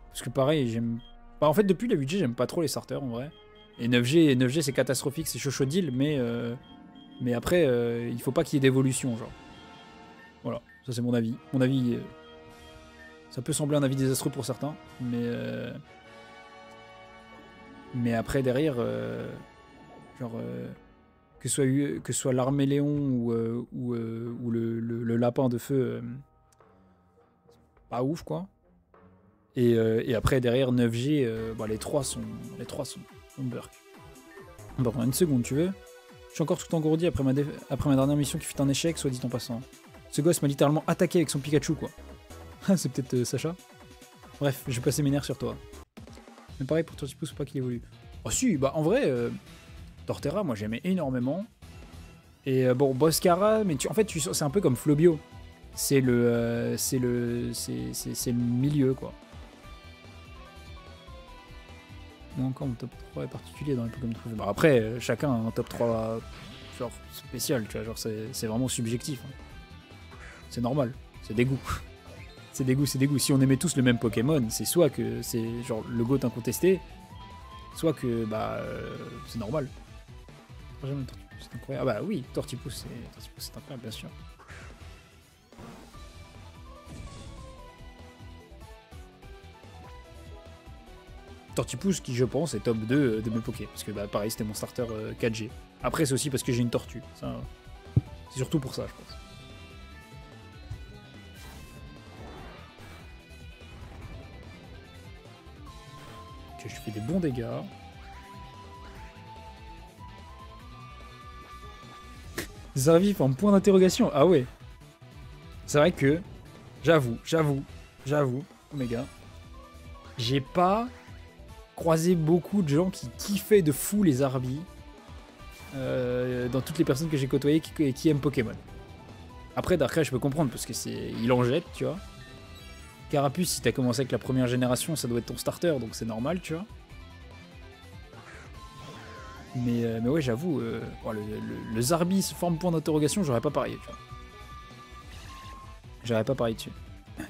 Parce que pareil, j'aime... Bah, en fait, depuis la 8G, j'aime pas trop les starters, en vrai. Et 9G c'est catastrophique, c'est Chochodile, mais après, il faut pas qu'il y ait d'évolution, genre. Voilà, ça c'est mon avis. Mon avis, ça peut sembler un avis désastreux pour certains, mais après, derrière, que ce soit l'Arméléon ou le lapin de feu, pas ouf quoi. Et après derrière 9G, bah, les trois sont burk. Bon, une seconde, tu veux? Je suis encore tout engourdi après ma dernière mission qui fut un échec, soit dit en passant. Ce gosse m'a littéralement attaqué avec son Pikachu quoi. C'est peut-être Sacha. Bref, je vais passer mes nerfs sur toi. Mais pareil pour Tortipousse, faut pas qu'il évolue. Oh si, bah en vrai... Torterra, moi j'aimais énormément. Et bon, Boscara, mais en fait, c'est un peu comme Flobio. C'est le milieu, quoi. Moi encore, mon top 3 est particulier dans les Pokémon trouvés. Bah, après, chacun a un top 3 genre spécial, tu vois, genre c'est vraiment subjectif. Hein. C'est normal, c'est des goûts. C'est des goûts. Si on aimait tous le même Pokémon, c'est soit que c'est genre le GOAT incontesté, soit que bah c'est normal. C'est incroyable. Ah bah oui, Tortipousse c'est incroyable, bien sûr. Tortipousse qui je pense est top 2 de mes Poké. Parce que bah pareil c'était mon starter 4G. Après c'est aussi parce que j'ai une tortue. C'est surtout pour ça je pense. Ok, je fais des bons dégâts. Zarvif en point d'interrogation. Ah ouais. C'est vrai que j'avoue, Omega, j'ai pas croisé beaucoup de gens qui kiffaient de fou les Zarbi dans toutes les personnes que j'ai côtoyées qui aiment Pokémon. Après, Darkrai, je peux comprendre parce que c'est, il en jette, tu vois. Carapuce, si t'as commencé avec la première génération, ça doit être ton starter, donc c'est normal, tu vois. Mais ouais, j'avoue, oh, le Zarbi se forme point d'interrogation, j'aurais pas parié, tu vois. J'aurais pas parié dessus.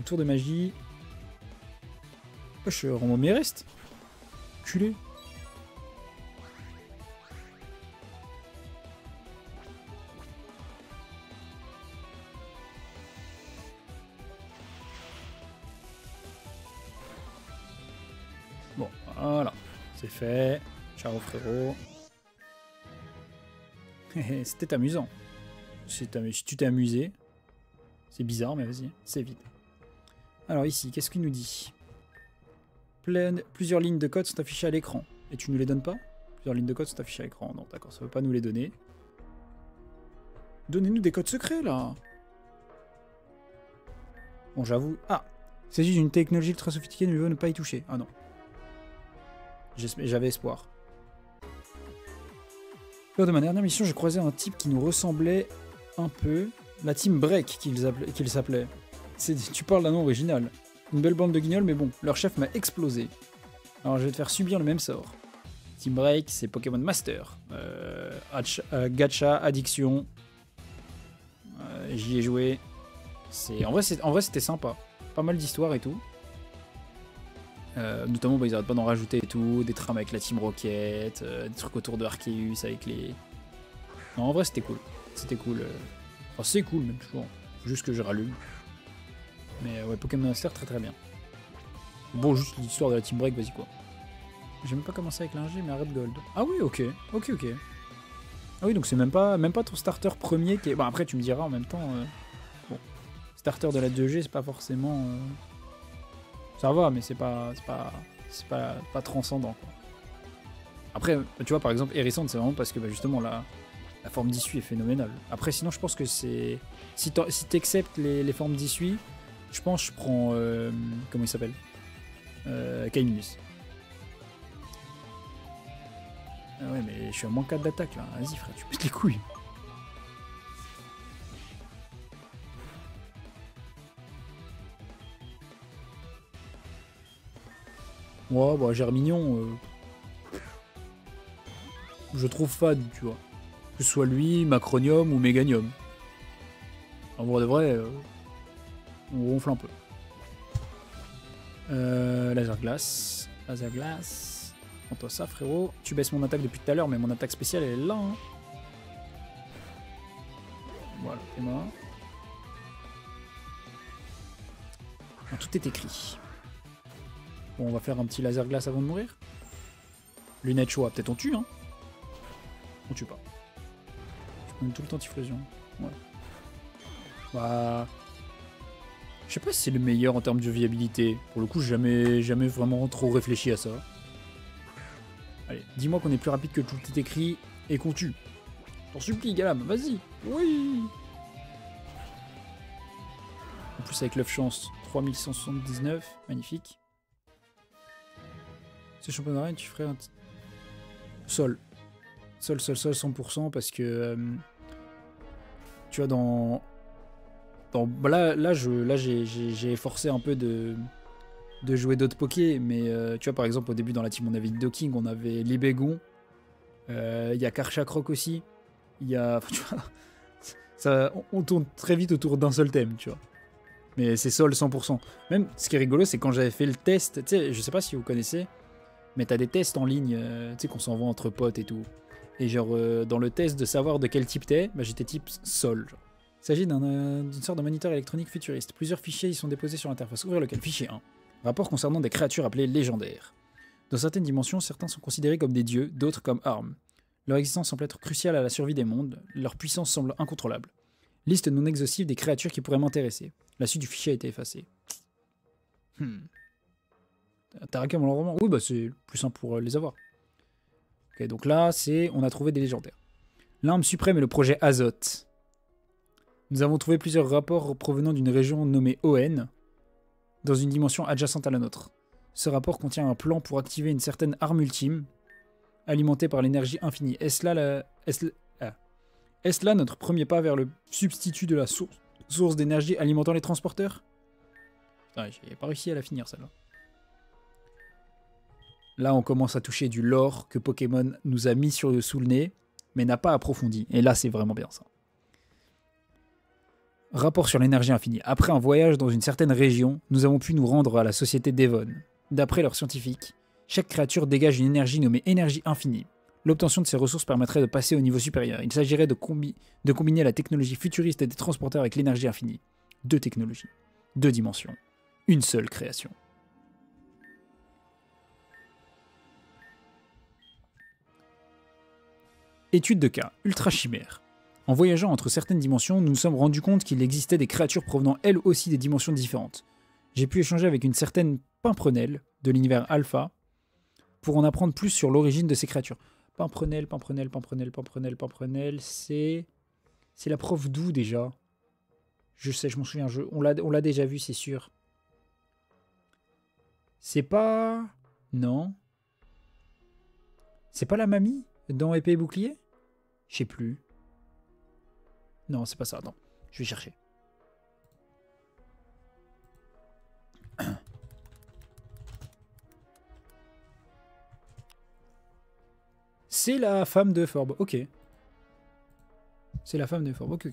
Tour de magie. Oh, je rends mes restes. Culé. Bon, voilà. C'est fait. Ciao frérot. C'était amusant. Si tu t'es amusé. C'est bizarre, mais vas-y, c'est vite. Alors ici, qu'est-ce qu'il nous dit? Plusieurs lignes de code sont affichées à l'écran. Et tu ne nous les donnes pas? Plusieurs lignes de code sont affichées à l'écran. Non, d'accord, ça ne veut pas nous les donner. Donnez-nous des codes secrets, là. Bon, j'avoue... Ah, il s'agit d'une technologie ultra sophistiquée, ne veut ne pas y toucher. Ah non. J'avais espoir. Lors de ma dernière mission, j'ai croisé un type qui nous ressemblait un peu. La Team Break qu'il s'appelait. Tu parles d'un nom original. Une belle bande de guignols, mais bon, leur chef m'a explosé. Alors je vais te faire subir le même sort. Team Break, c'est Pokémon Master. Gacha, Addiction. J'y ai joué. En vrai, c'était sympa. Pas mal d'histoires et tout. Notamment, bah, ils arrêtent pas d'en rajouter et tout. Des trames avec la Team Rocket. Des trucs autour de Arceus avec les... Non, en vrai, c'était cool. C'était cool. Enfin, c'est cool, même toujours. Juste que je rallume. Mais ouais, Pokémon Master, très très bien. Bon, juste l'histoire de la Team Break, vas-y quoi. J'ai même pas commencé avec l'ingé, mais arrête Gold. Ah oui, ok. Ok. Ah oui, donc c'est même pas ton starter premier qui est... Bon, après, tu me diras en même temps... Bon, starter de la 2G, c'est pas forcément... Ça va, mais c'est pas transcendant, quoi. Après, tu vois, par exemple, Hérissante, c'est vraiment parce que, bah, justement, la forme d'issue est phénoménale. Après, sinon, je pense que c'est... Si t'acceptes les formes d'issue, je pense que je prends... comment il s'appelle Kainus. Ah ouais, mais je suis à moins 4 d'attaque, là. Vas-y, frère, tu pètes les couilles. Ouais, bah, Germignon... je trouve fade, tu vois. Que ce soit lui, Macronium ou Méganium. En vrai de vrai, on ronfle un peu. Laser glace. Prends-toi ça, frérot. Tu baisses mon attaque depuis tout à l'heure, mais mon attaque spéciale, elle est là. Hein. Voilà, t'es mort. Tout est écrit. Bon, on va faire un petit laser glace avant de mourir. Lunette choix, peut-être on tue, hein. On tue pas. Je prends tout le temps Typhlosion. Ouais. Bah... Je sais pas si c'est le meilleur en termes de viabilité. Pour le coup, j'ai jamais vraiment trop réfléchi à ça. Allez, dis-moi qu'on est plus rapide que tout est écrit et qu'on tue. T'en supplie, Galam, vas-y. Oui. En plus, avec l'œuf chance, 3179, magnifique. Ce championnat d'arène, tu ferais un... Sol, 100% parce que... tu vois, là j'ai forcé un peu de jouer d'autres pokés, mais tu vois, par exemple, au début dans la team, on avait Docking, on avait Libégon, il y a Karchakroc aussi, il y a... Tu vois, ça, on tourne très vite autour d'un seul thème, tu vois. Mais c'est Sol 100%. Même, ce qui est rigolo, c'est quand j'avais fait le test, tu sais, je sais pas si vous connaissez, mais t'as des tests en ligne, tu sais, qu'on s'envoie entre potes et tout. Et genre, dans le test de savoir de quel type t'es, bah, j'étais type Sol, genre. Il s'agit d'une sorte de moniteur électronique futuriste. Plusieurs fichiers y sont déposés sur l'interface. Ouvrir lequel? Fichier 1. Rapport concernant des créatures appelées légendaires. Dans certaines dimensions, certains sont considérés comme des dieux, d'autres comme armes. Leur existence semble être cruciale à la survie des mondes. Leur puissance semble incontrôlable. Liste non exhaustive des créatures qui pourraient m'intéresser. La suite du fichier a été effacée. T'as raqué mon roman? Oui, bah c'est plus simple pour les avoir. Ok, donc là, on a trouvé des légendaires. L'arme suprême est le projet Azote. Nous avons trouvé plusieurs rapports provenant d'une région nommée ON, dans une dimension adjacente à la nôtre. Ce rapport contient un plan pour activer une certaine arme ultime, alimentée par l'énergie infinie. Est-ce là notre premier pas vers le substitut de la source Source d'énergie alimentant les transporteurs. Putain, j'ai pas réussi à la finir celle-là. Là, on commence à toucher du lore que Pokémon nous a mis sous le nez, mais n'a pas approfondi. Et là, c'est vraiment bien ça. Rapport sur l'énergie infinie. Après un voyage dans une certaine région, nous avons pu nous rendre à la société Devon. D'après leurs scientifiques, chaque créature dégage une énergie nommée énergie infinie. L'obtention de ces ressources permettrait de passer au niveau supérieur. Il s'agirait de combiner la technologie futuriste des transporteurs avec l'énergie infinie. 2 technologies, 2 dimensions, une seule création. Étude de cas, ultra chimère. En voyageant entre certaines dimensions, nous nous sommes rendus compte qu'il existait des créatures provenant elles aussi des dimensions différentes. J'ai pu échanger avec une certaine Pimprenelle de l'univers Alpha pour en apprendre plus sur l'origine de ces créatures. Pimprenelle, c'est la prof d'où déjà? Je sais, je m'en souviens, on l'a déjà vu, c'est sûr. C'est pas... Non. C'est pas la mamie dans Épée et Bouclier? Je sais plus. Non, c'est pas ça. Attends, je vais chercher. C'est la femme de Forbe. Ok. C'est la femme de Forbe. Ok.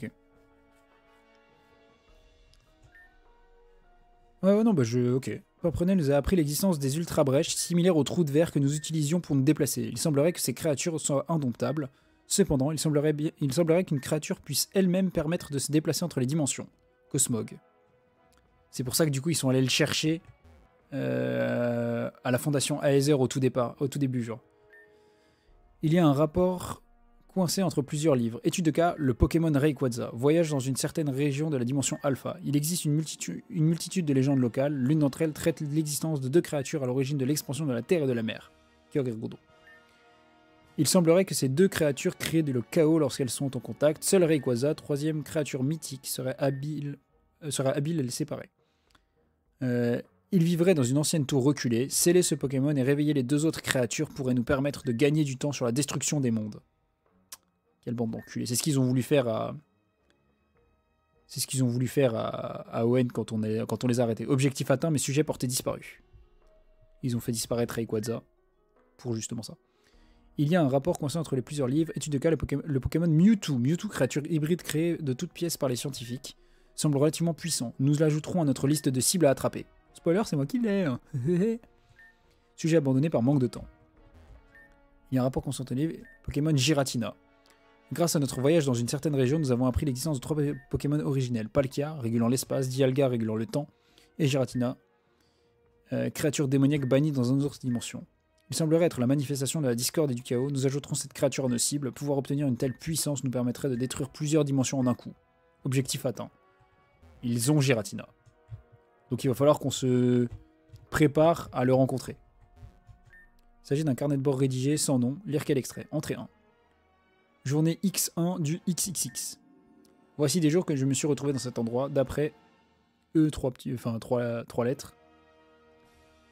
Ouais, non, bah ok. Pimprenelle nous a appris l'existence des ultra-brèches similaires aux trous de verre que nous utilisions pour nous déplacer. Il semblerait que ces créatures soient indomptables. Cependant, il semblerait qu'une créature puisse elle-même permettre de se déplacer entre les dimensions. Cosmog. C'est pour ça que du coup ils sont allés le chercher à la fondation Aether au tout début, genre. Il y a un rapport coincé entre plusieurs livres. Étude de cas, le Pokémon Rayquaza voyage dans une certaine région de la dimension Alpha. Il existe une multitude de légendes locales. L'une d'entre elles traite l'existence de 2 créatures à l'origine de l'expansion de la Terre et de la mer. Kyogre et Godo. Il semblerait que ces 2 créatures créent le chaos lorsqu'elles sont en contact. Seul Rayquaza, 3e créature mythique, serait habile à les séparer. Il vivrait dans une ancienne tour reculée. Sceller ce Pokémon et réveiller les 2 autres créatures pourrait nous permettre de gagner du temps sur la destruction des mondes. Quelle bande d'enculés. C'est ce qu'ils ont voulu faire à... C'est ce qu'ils ont voulu faire à Owen quand on les a arrêtés. Objectif atteint, mais sujet porté disparu. Ils ont fait disparaître Rayquaza pour justement ça. Il y a un rapport coincé entre les plusieurs livres. Étude de cas, le Pokémon Mewtwo. Mewtwo, créature hybride créée de toutes pièces par les scientifiques, semble relativement puissant. Nous l'ajouterons à notre liste de cibles à attraper. Spoiler, c'est moi qui l'ai. Hein. Sujet abandonné par manque de temps. Il y a un rapport coincé entre les livres. Pokémon Giratina. Grâce à notre voyage dans une certaine région, nous avons appris l'existence de 3 Pokémon originels. Palkia, régulant l'espace, Dialga, régulant le temps, et Giratina, créature démoniaque bannie dans une autre dimension. Il semblerait être la manifestation de la discorde et du chaos. Nous ajouterons cette créature à nos cibles. Pouvoir obtenir une telle puissance nous permettrait de détruire plusieurs dimensions en un coup. Objectif atteint. Ils ont Giratina. Donc il va falloir qu'on se prépare à le rencontrer. Il s'agit d'un carnet de bord rédigé sans nom. Lire quel extrait? Entrée 1. Journée X1 du XXX. Voici des jours que je me suis retrouvé dans cet endroit. D'après trois lettres.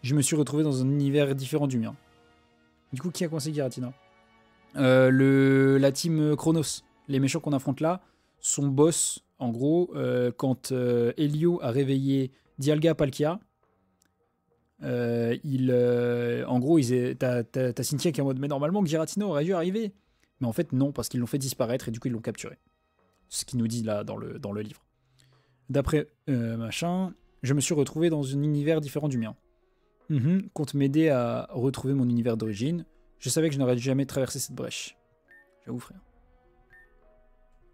Je me suis retrouvé dans un univers différent du mien. Du coup, qui a coincé Giratina? La team Chronos. Les méchants qu'on affronte là, son boss, en gros, quand Helio a réveillé Dialga Palkia, en gros, t'as Cynthia qui est en mode « Mais normalement, Giratina aurait dû arriver !» Mais en fait, non, parce qu'ils l'ont fait disparaître et du coup, ils l'ont capturé. Ce qu'il nous dit là dans le livre. D'après machin, je me suis retrouvé dans un univers différent du mien. Compte m'aider à retrouver mon univers d'origine. Je savais que je n'aurais jamais traversé cette brèche. J'avoue, frère.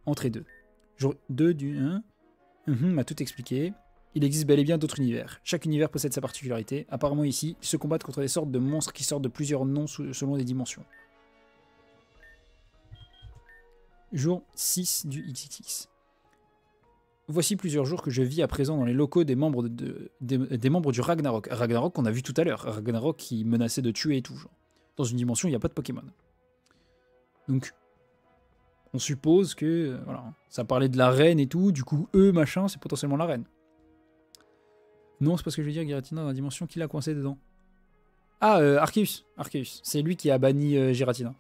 Entrée 2. Jour 2 du 1. M'a tout expliqué. Il existe bel et bien d'autres univers. Chaque univers possède sa particularité. Apparemment ici, ils se combattent contre des sortes de monstres qui sortent de plusieurs noms selon les dimensions. Jour 6 du XXX. Voici plusieurs jours que je vis à présent dans les locaux des membres du Ragnarok. Ragnarok qu'on a vu tout à l'heure. Ragnarok qui menaçait de tuer et tout. Genre. Dans une dimension, il n'y a pas de Pokémon. Donc, on suppose que voilà, ça parlait de la reine et tout. Du coup, machin, c'est potentiellement la reine. Non, c'est pas ce que je veux dire, Giratina dans la dimension, qui l'a coincé dedans. Ah, Arceus. Arceus. C'est lui qui a banni Giratina.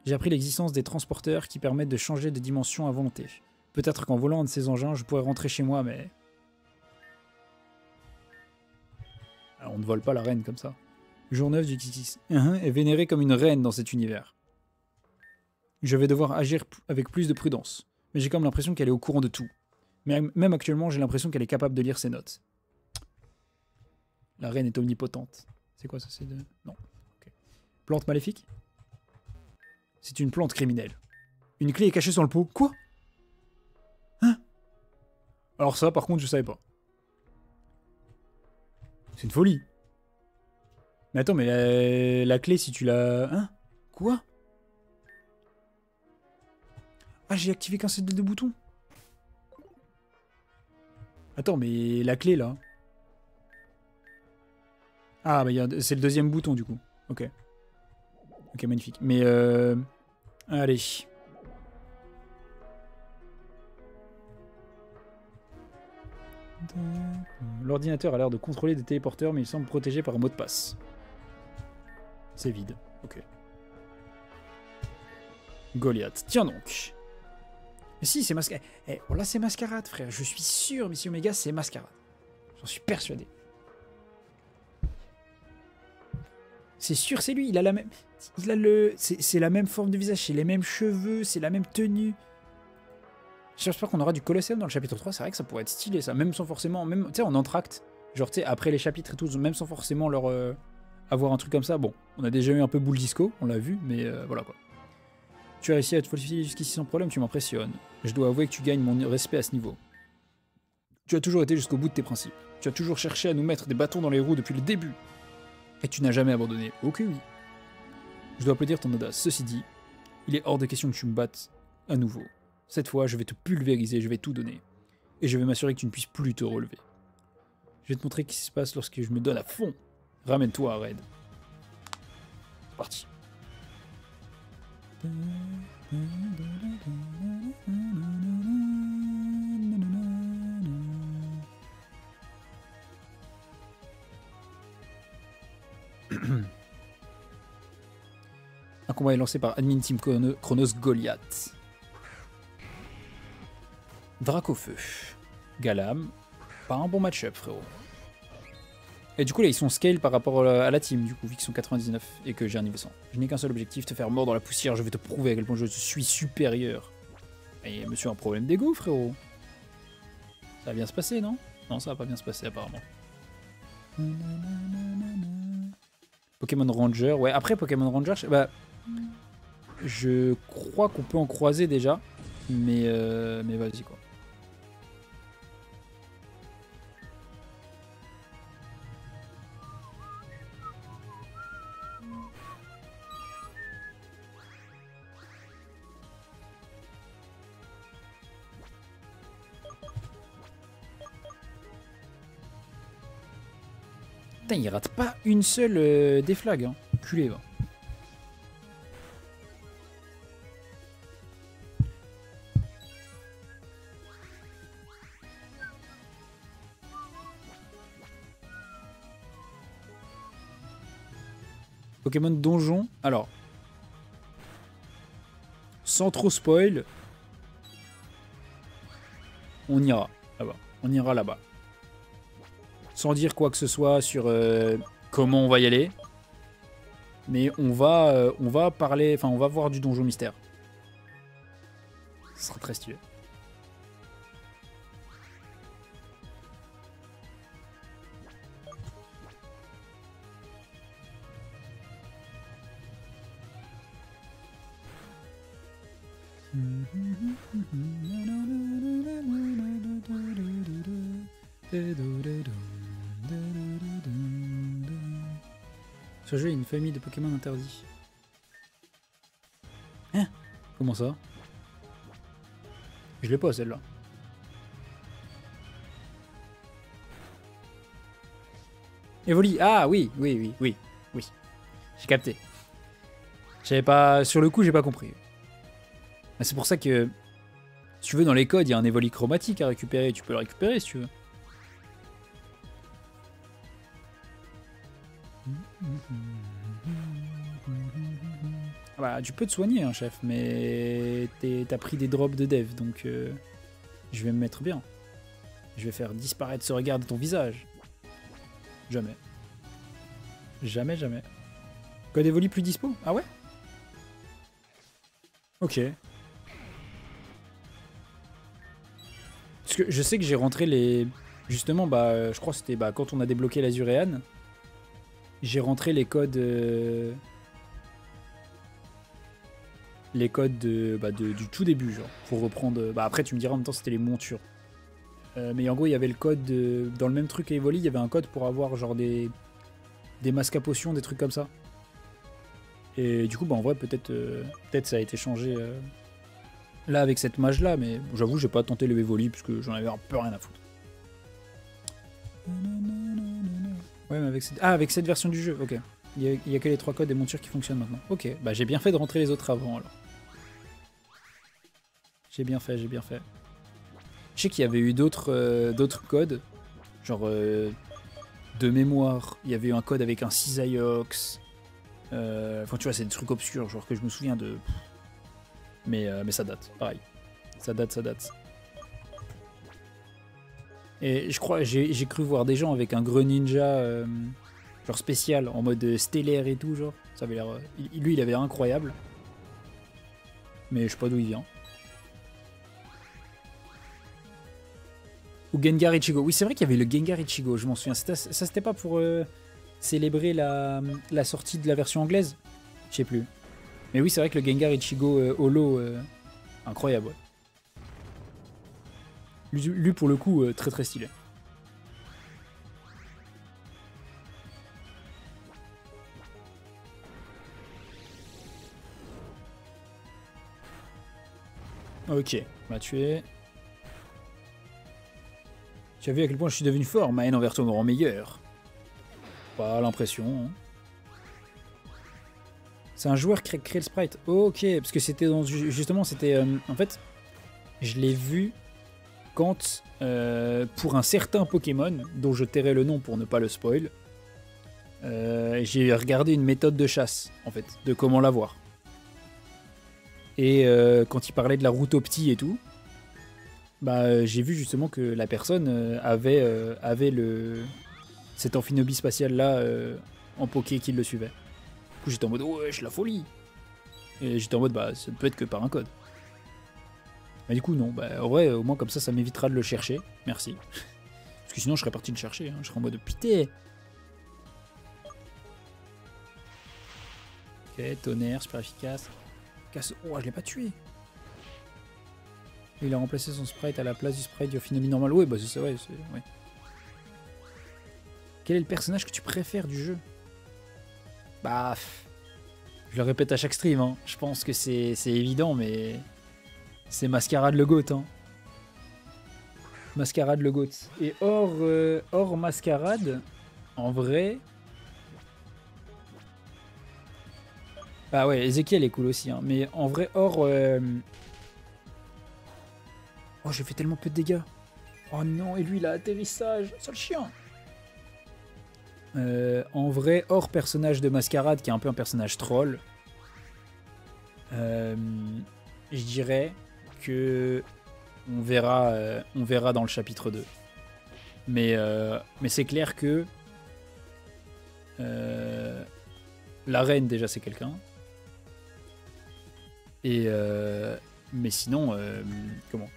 J'ai appris l'existence des transporteurs qui permettent de changer de dimension à volonté. Peut-être qu'en volant un de ces engins, je pourrais rentrer chez moi, mais... Alors, on ne vole pas la reine comme ça. Jour 9 du XX est vénérée comme une reine dans cet univers. Je vais devoir agir avec plus de prudence. Mais j'ai comme l'impression qu'elle est au courant de tout. Mais même actuellement, j'ai l'impression qu'elle est capable de lire ses notes. La reine est omnipotente. C'est quoi ça? C'est de... Non. Okay. Plante maléfique? C'est une plante criminelle. Une clé est cachée sur le pot. Quoi? Hein? Alors ça, par contre, je savais pas. C'est une folie. Mais attends, mais la clé, si tu la... Hein? Quoi? Ah, j'ai activé qu'un seul des deux boutons. Attends, mais la clé, là... Ah, bah c'est le deuxième bouton, du coup. Ok. Ok, magnifique. Mais, allez. L'ordinateur a l'air de contrôler des téléporteurs, mais il semble protégé par un mot de passe. C'est vide. Ok. Goliath. Tiens donc. Mais si, c'est Mascarade. Eh, oh là, c'est Mascarade, frère. Je suis sûr, Mission Omega, c'est Mascarade. J'en suis persuadé. C'est sûr, c'est lui. Il a la même... Il a le... C'est la même forme de visage, c'est les mêmes cheveux, c'est la même tenue. J'espère qu'on aura du Colosseum dans le chapitre 3. C'est vrai que ça pourrait être stylé, ça. Même sans forcément... Même, tu sais, en entracte. Genre, tu sais, après les chapitres et tout, même sans forcément leur... avoir un truc comme ça. Bon, on a déjà eu un peu boule disco, on l'a vu, mais voilà, quoi. Tu as réussi à te falsifier jusqu'ici sans problème, tu m'impressionnes. Je dois avouer que tu gagnes mon respect à ce niveau. Tu as toujours été jusqu'au bout de tes principes. Tu as toujours cherché à nous mettre des bâtons dans les roues depuis le début. Et tu n'as jamais abandonné. Ok, oui. Je dois applaudir ton audace. Ceci dit, il est hors de question que tu me battes à nouveau. Cette fois, je vais te pulvériser, je vais tout donner. Et je vais m'assurer que tu ne puisses plus te relever. Je vais te montrer ce qui se passe lorsque je me donne à fond. Ramène-toi, Red. C'est parti. Un combat est lancé par Admin Team Chronos Goliath. Dracofeu. Galam. Pas un bon match-up, frérot. Et du coup, là, ils sont scale par rapport à la team, du coup, vu qu'ils sont 99 et que j'ai un niveau 100. Je n'ai qu'un seul objectif, te faire mort dans la poussière. Je vais te prouver à quel point je suis supérieur. Et monsieur a un problème d'ego, frérot. Ça va bien se passer, non? Non, ça va pas bien se passer, apparemment. Pokémon Ranger. Ouais, après Pokémon Ranger, bah, je crois qu'on peut en croiser déjà. Mais vas-y, quoi. Putain, il rate pas une seule des flags, hein. Culé, va. Pokémon Donjon. Alors, sans trop spoil, on ira là-bas. On ira là-bas. Sans dire quoi que ce soit sur comment on va y aller. Mais on va parler, enfin on va voir du donjon mystère. Ce sera très stylé. Ce jeu est une famille de Pokémon interdits. Hein? Comment ça? Je l'ai pas celle-là. Evoli. Ah oui, oui. J'ai capté. J'avais pas. Sur le coup, j'ai pas compris. C'est pour ça que. Si tu veux, dans les codes, il y a un Evoli chromatique à récupérer. Tu peux le récupérer si tu veux. Ah bah, tu peux te soigner, hein, chef, mais t'as pris des drops de dev, donc Je vais me mettre bien. Je vais faire disparaître ce regard de ton visage. Jamais. Jamais, jamais. Code Evoli plus dispo? Ah ouais? Ok. Parce que je sais que j'ai rentré les... Justement, bah, je crois que c'était bah, quand on a débloqué l'Azuréane. J'ai rentré les codes... Les codes du tout début, genre. Pour reprendre... Bah après, tu me diras, en même temps, c'était les montures. Mais en gros, il y avait le code... Dans le même truc à Evoli, il y avait un code pour avoir genre des masques à potions, des trucs comme ça. Et du coup, bah, en vrai, peut-être ça a été changé là avec cette mage là, mais j'avoue, j'ai pas tenté le Evoli parce que j'en avais un peu rien à foutre. Ouais, mais avec cette version du jeu, ok. Il y a que les 3 codes des montures qui fonctionnent maintenant. Ok, bah j'ai bien fait de rentrer les autres avant alors. J'ai bien fait, j'ai bien fait. Je sais qu'il y avait eu d'autres codes, genre de mémoire, il y avait eu un code avec un Cisaiox. Enfin, tu vois, c'est des trucs obscurs, genre que je me souviens de. Mais ça date, pareil. Ça date. Et je crois, j'ai cru voir des gens avec un Greninja genre spécial, en mode stellaire et tout, genre. Ça avait l'air. Lui, il avait l'air incroyable. Mais je sais pas d'où il vient. Ou Gengar Ichigo. Oui, c'est vrai qu'il y avait le Gengar Ichigo, je m'en souviens. Ça, c'était pas pour célébrer la sortie de la version anglaise? Je sais plus. Mais oui, c'est vrai que le Gengar Ichigo Holo, incroyable, ouais. Lui, pour le coup, très très stylé. Ok, m'a tué. Tu as vu à quel point je suis devenu fort, ma haine envers toi me rend meilleur. Pas l'impression. Hein. C'est un joueur qui crée le sprite. Ok, parce que c'était dans... Justement, c'était... en fait, je l'ai vu quand, pour un certain Pokémon, dont je tairai le nom pour ne pas le spoil, j'ai regardé une méthode de chasse, en fait, de comment l'avoir. Et quand il parlait de la route opti et tout, bah, j'ai vu justement que la personne avait cet amphinobi spatial là en Poké qui le suivait. Du coup j'étais en mode wesh la folie. Et j'étais en mode bah ça ne peut être que par un code. Mais du coup non, bah en vrai au moins comme ça m'évitera de le chercher. Merci. Parce que sinon je serais parti le chercher, hein. Je serais en mode putain. Ok, tonnerre, super efficace. Oh je l'ai pas tué. Il a remplacé son sprite à la place du sprite du Affinity normal. Ouais, bah c'est ça, ouais, ouais. Quel est le personnage que tu préfères du jeu? Bah, je le répète à chaque stream, hein. Je pense que c'est évident, mais c'est Mascarade le GOAT. Hein. Mascarade le GOAT. Et hors Mascarade, en vrai... Bah ouais, Ezekiel est cool aussi, hein. Mais en vrai, hors... Oh, j'ai fait tellement peu de dégâts. Oh non, et lui, il a atterrissage. Sale chien. En vrai, hors personnage de Mascarade, qui est un peu un personnage troll, je dirais que on verra dans le chapitre 2. Mais c'est clair que la reine, déjà, c'est quelqu'un. Et... mais sinon, comment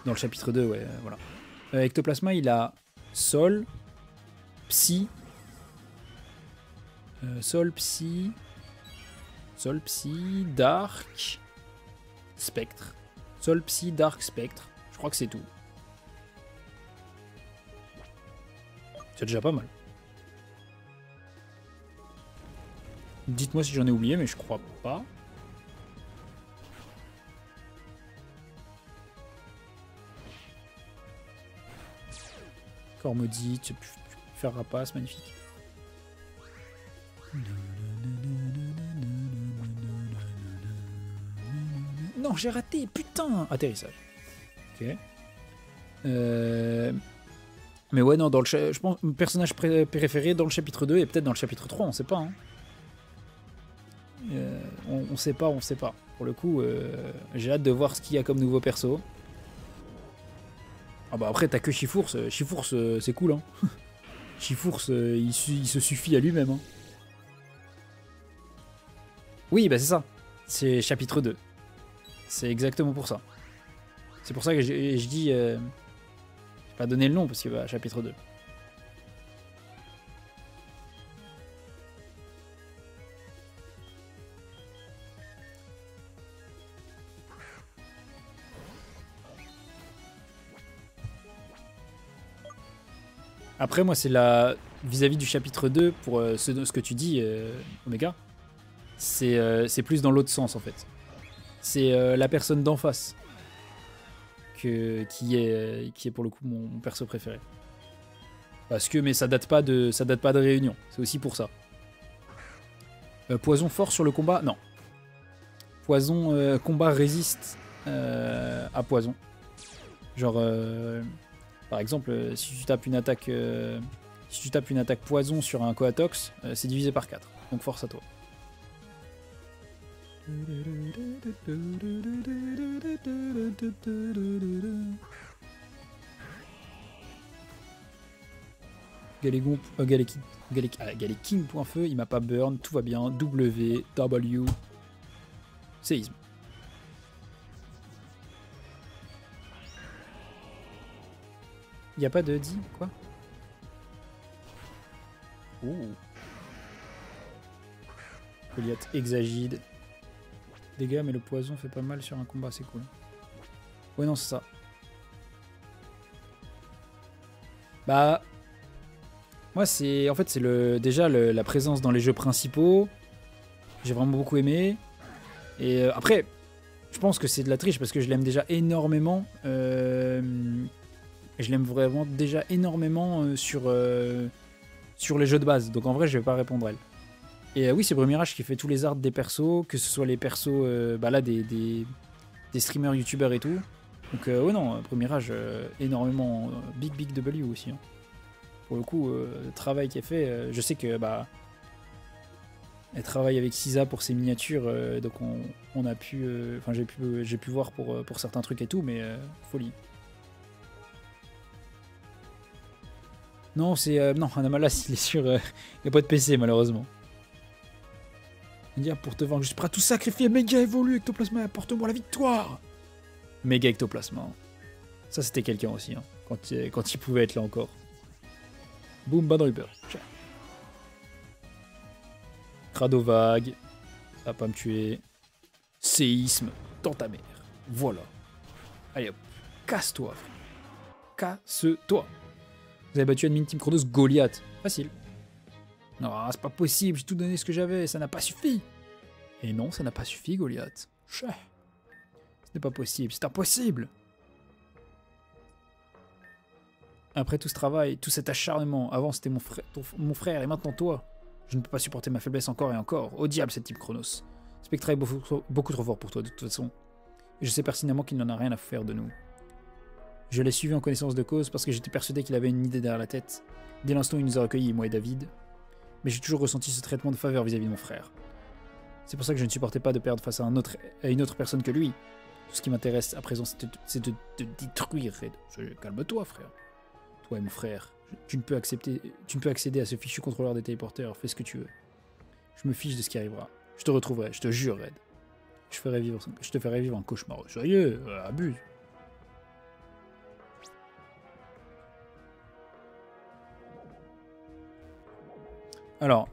dans le chapitre 2, ouais, voilà. Ectoplasma, il a Sol, Psy, Dark, Spectre. Sol, Psy, Dark, Spectre. Je crois que c'est tout. C'est déjà pas mal. Dites-moi si j'en ai oublié, mais je crois pas. Corps maudit, tu peux faire rapace, magnifique. Non, j'ai raté, putain! Atterrissage. Ok. Mais ouais, non, je pense mon personnage préféré dans le chapitre 2 et peut-être dans le chapitre 3, on sait pas. Hein. On sait pas, on sait pas. Pour le coup, j'ai hâte de voir ce qu'il y a comme nouveau perso. Ah bah après, t'as que Chifours. Chifours, c'est cool, hein. Chifours, il se suffit à lui-même. Hein. Oui, bah c'est ça. C'est chapitre 2. C'est exactement pour ça. C'est pour ça que je dis... je vais pas donner le nom, parce que bah, chapitre 2. Après, moi, c'est la... Vis-à-vis du chapitre 2, pour ce que tu dis, Omega, c'est plus dans l'autre sens, en fait. C'est la personne d'en face qui est pour le coup mon perso préféré. Parce que, mais ça date pas de réunion. C'est aussi pour ça. Poison fort sur le combat? Non. Poison, combat résiste à poison. Genre... par exemple, si tu tapes une attaque poison sur un Coatox, c'est divisé par 4. Donc force à toi. Galeking.feu, il m'a pas burn, tout va bien. W, séisme. Y a pas de dit quoi? Ouh. Goliath exagide. Dégâts, mais le poison fait pas mal sur un combat, c'est cool. Ouais, non, c'est ça. Bah. Moi, c'est. En fait, c'est déjà la présence dans les jeux principaux. J'ai vraiment beaucoup aimé. Et après, je pense que c'est de la triche parce que je l'aime déjà énormément. Je l'aime vraiment déjà énormément sur les jeux de base. Donc en vrai, je vais pas répondre à elle. Et oui, c'est Brumirage qui fait tous les arts des persos, que ce soit les persos là, des streamers, youtubeurs et tout. Donc ouais, non, Brumirage, énormément. Big W aussi. Hein. Pour le coup, le travail qui est fait, je sais que elle travaille avec Sisa pour ses miniatures, donc on a pu, enfin j'ai pu voir pour certains trucs et tout, mais folie. Non, c'est non, Anamalas, il est sur, il n'y a pas de PC malheureusement. Dire pour te vendre, je suis prêt à tout sacrifier. Méga évolue, Ectoplasma, apporte-moi la victoire. Méga Ectoplasma. Ça c'était quelqu'un aussi, hein, quand il pouvait être là encore. Boom, Bad Reaper. Crado vague. Ça va pas me tuer. Séisme dans ta mère. Voilà. Allez hop. Casse-toi, frère. Casse-toi. Vous avez battu Admin Team Chronos Goliath. Facile. Non, c'est pas possible. J'ai tout donné ce que j'avais. Ça n'a pas suffi. Et non, ça n'a pas suffi, Goliath. Ce n'est pas possible. C'est impossible. Après tout ce travail, tout cet acharnement, avant c'était mon frère et maintenant toi, je ne peux pas supporter ma faiblesse encore et encore. Au diable cette type Chronos. Spectra est beaucoup trop fort pour toi de toute façon. Et je sais pertinemment qu'il n'en a rien à faire de nous. Je l'ai suivi en connaissance de cause parce que j'étais persuadé qu'il avait une idée derrière la tête. Dès l'instant où il nous a recueillis, moi et David. Mais j'ai toujours ressenti ce traitement de faveur vis-à-vis de mon frère. C'est pour ça que je ne supportais pas de perdre face à une autre personne que lui. Tout ce qui m'intéresse à présent, c'est de te détruire, Red. Calme-toi, frère. Toi et mon frère, tu ne peux accéder à ce fichu contrôleur des téléporteurs, fais ce que tu veux. Je me fiche de ce qui arrivera. Je te retrouverai, je te jure, Red. Je te ferai vivre un cauchemar. Sérieux, abuse. Alors,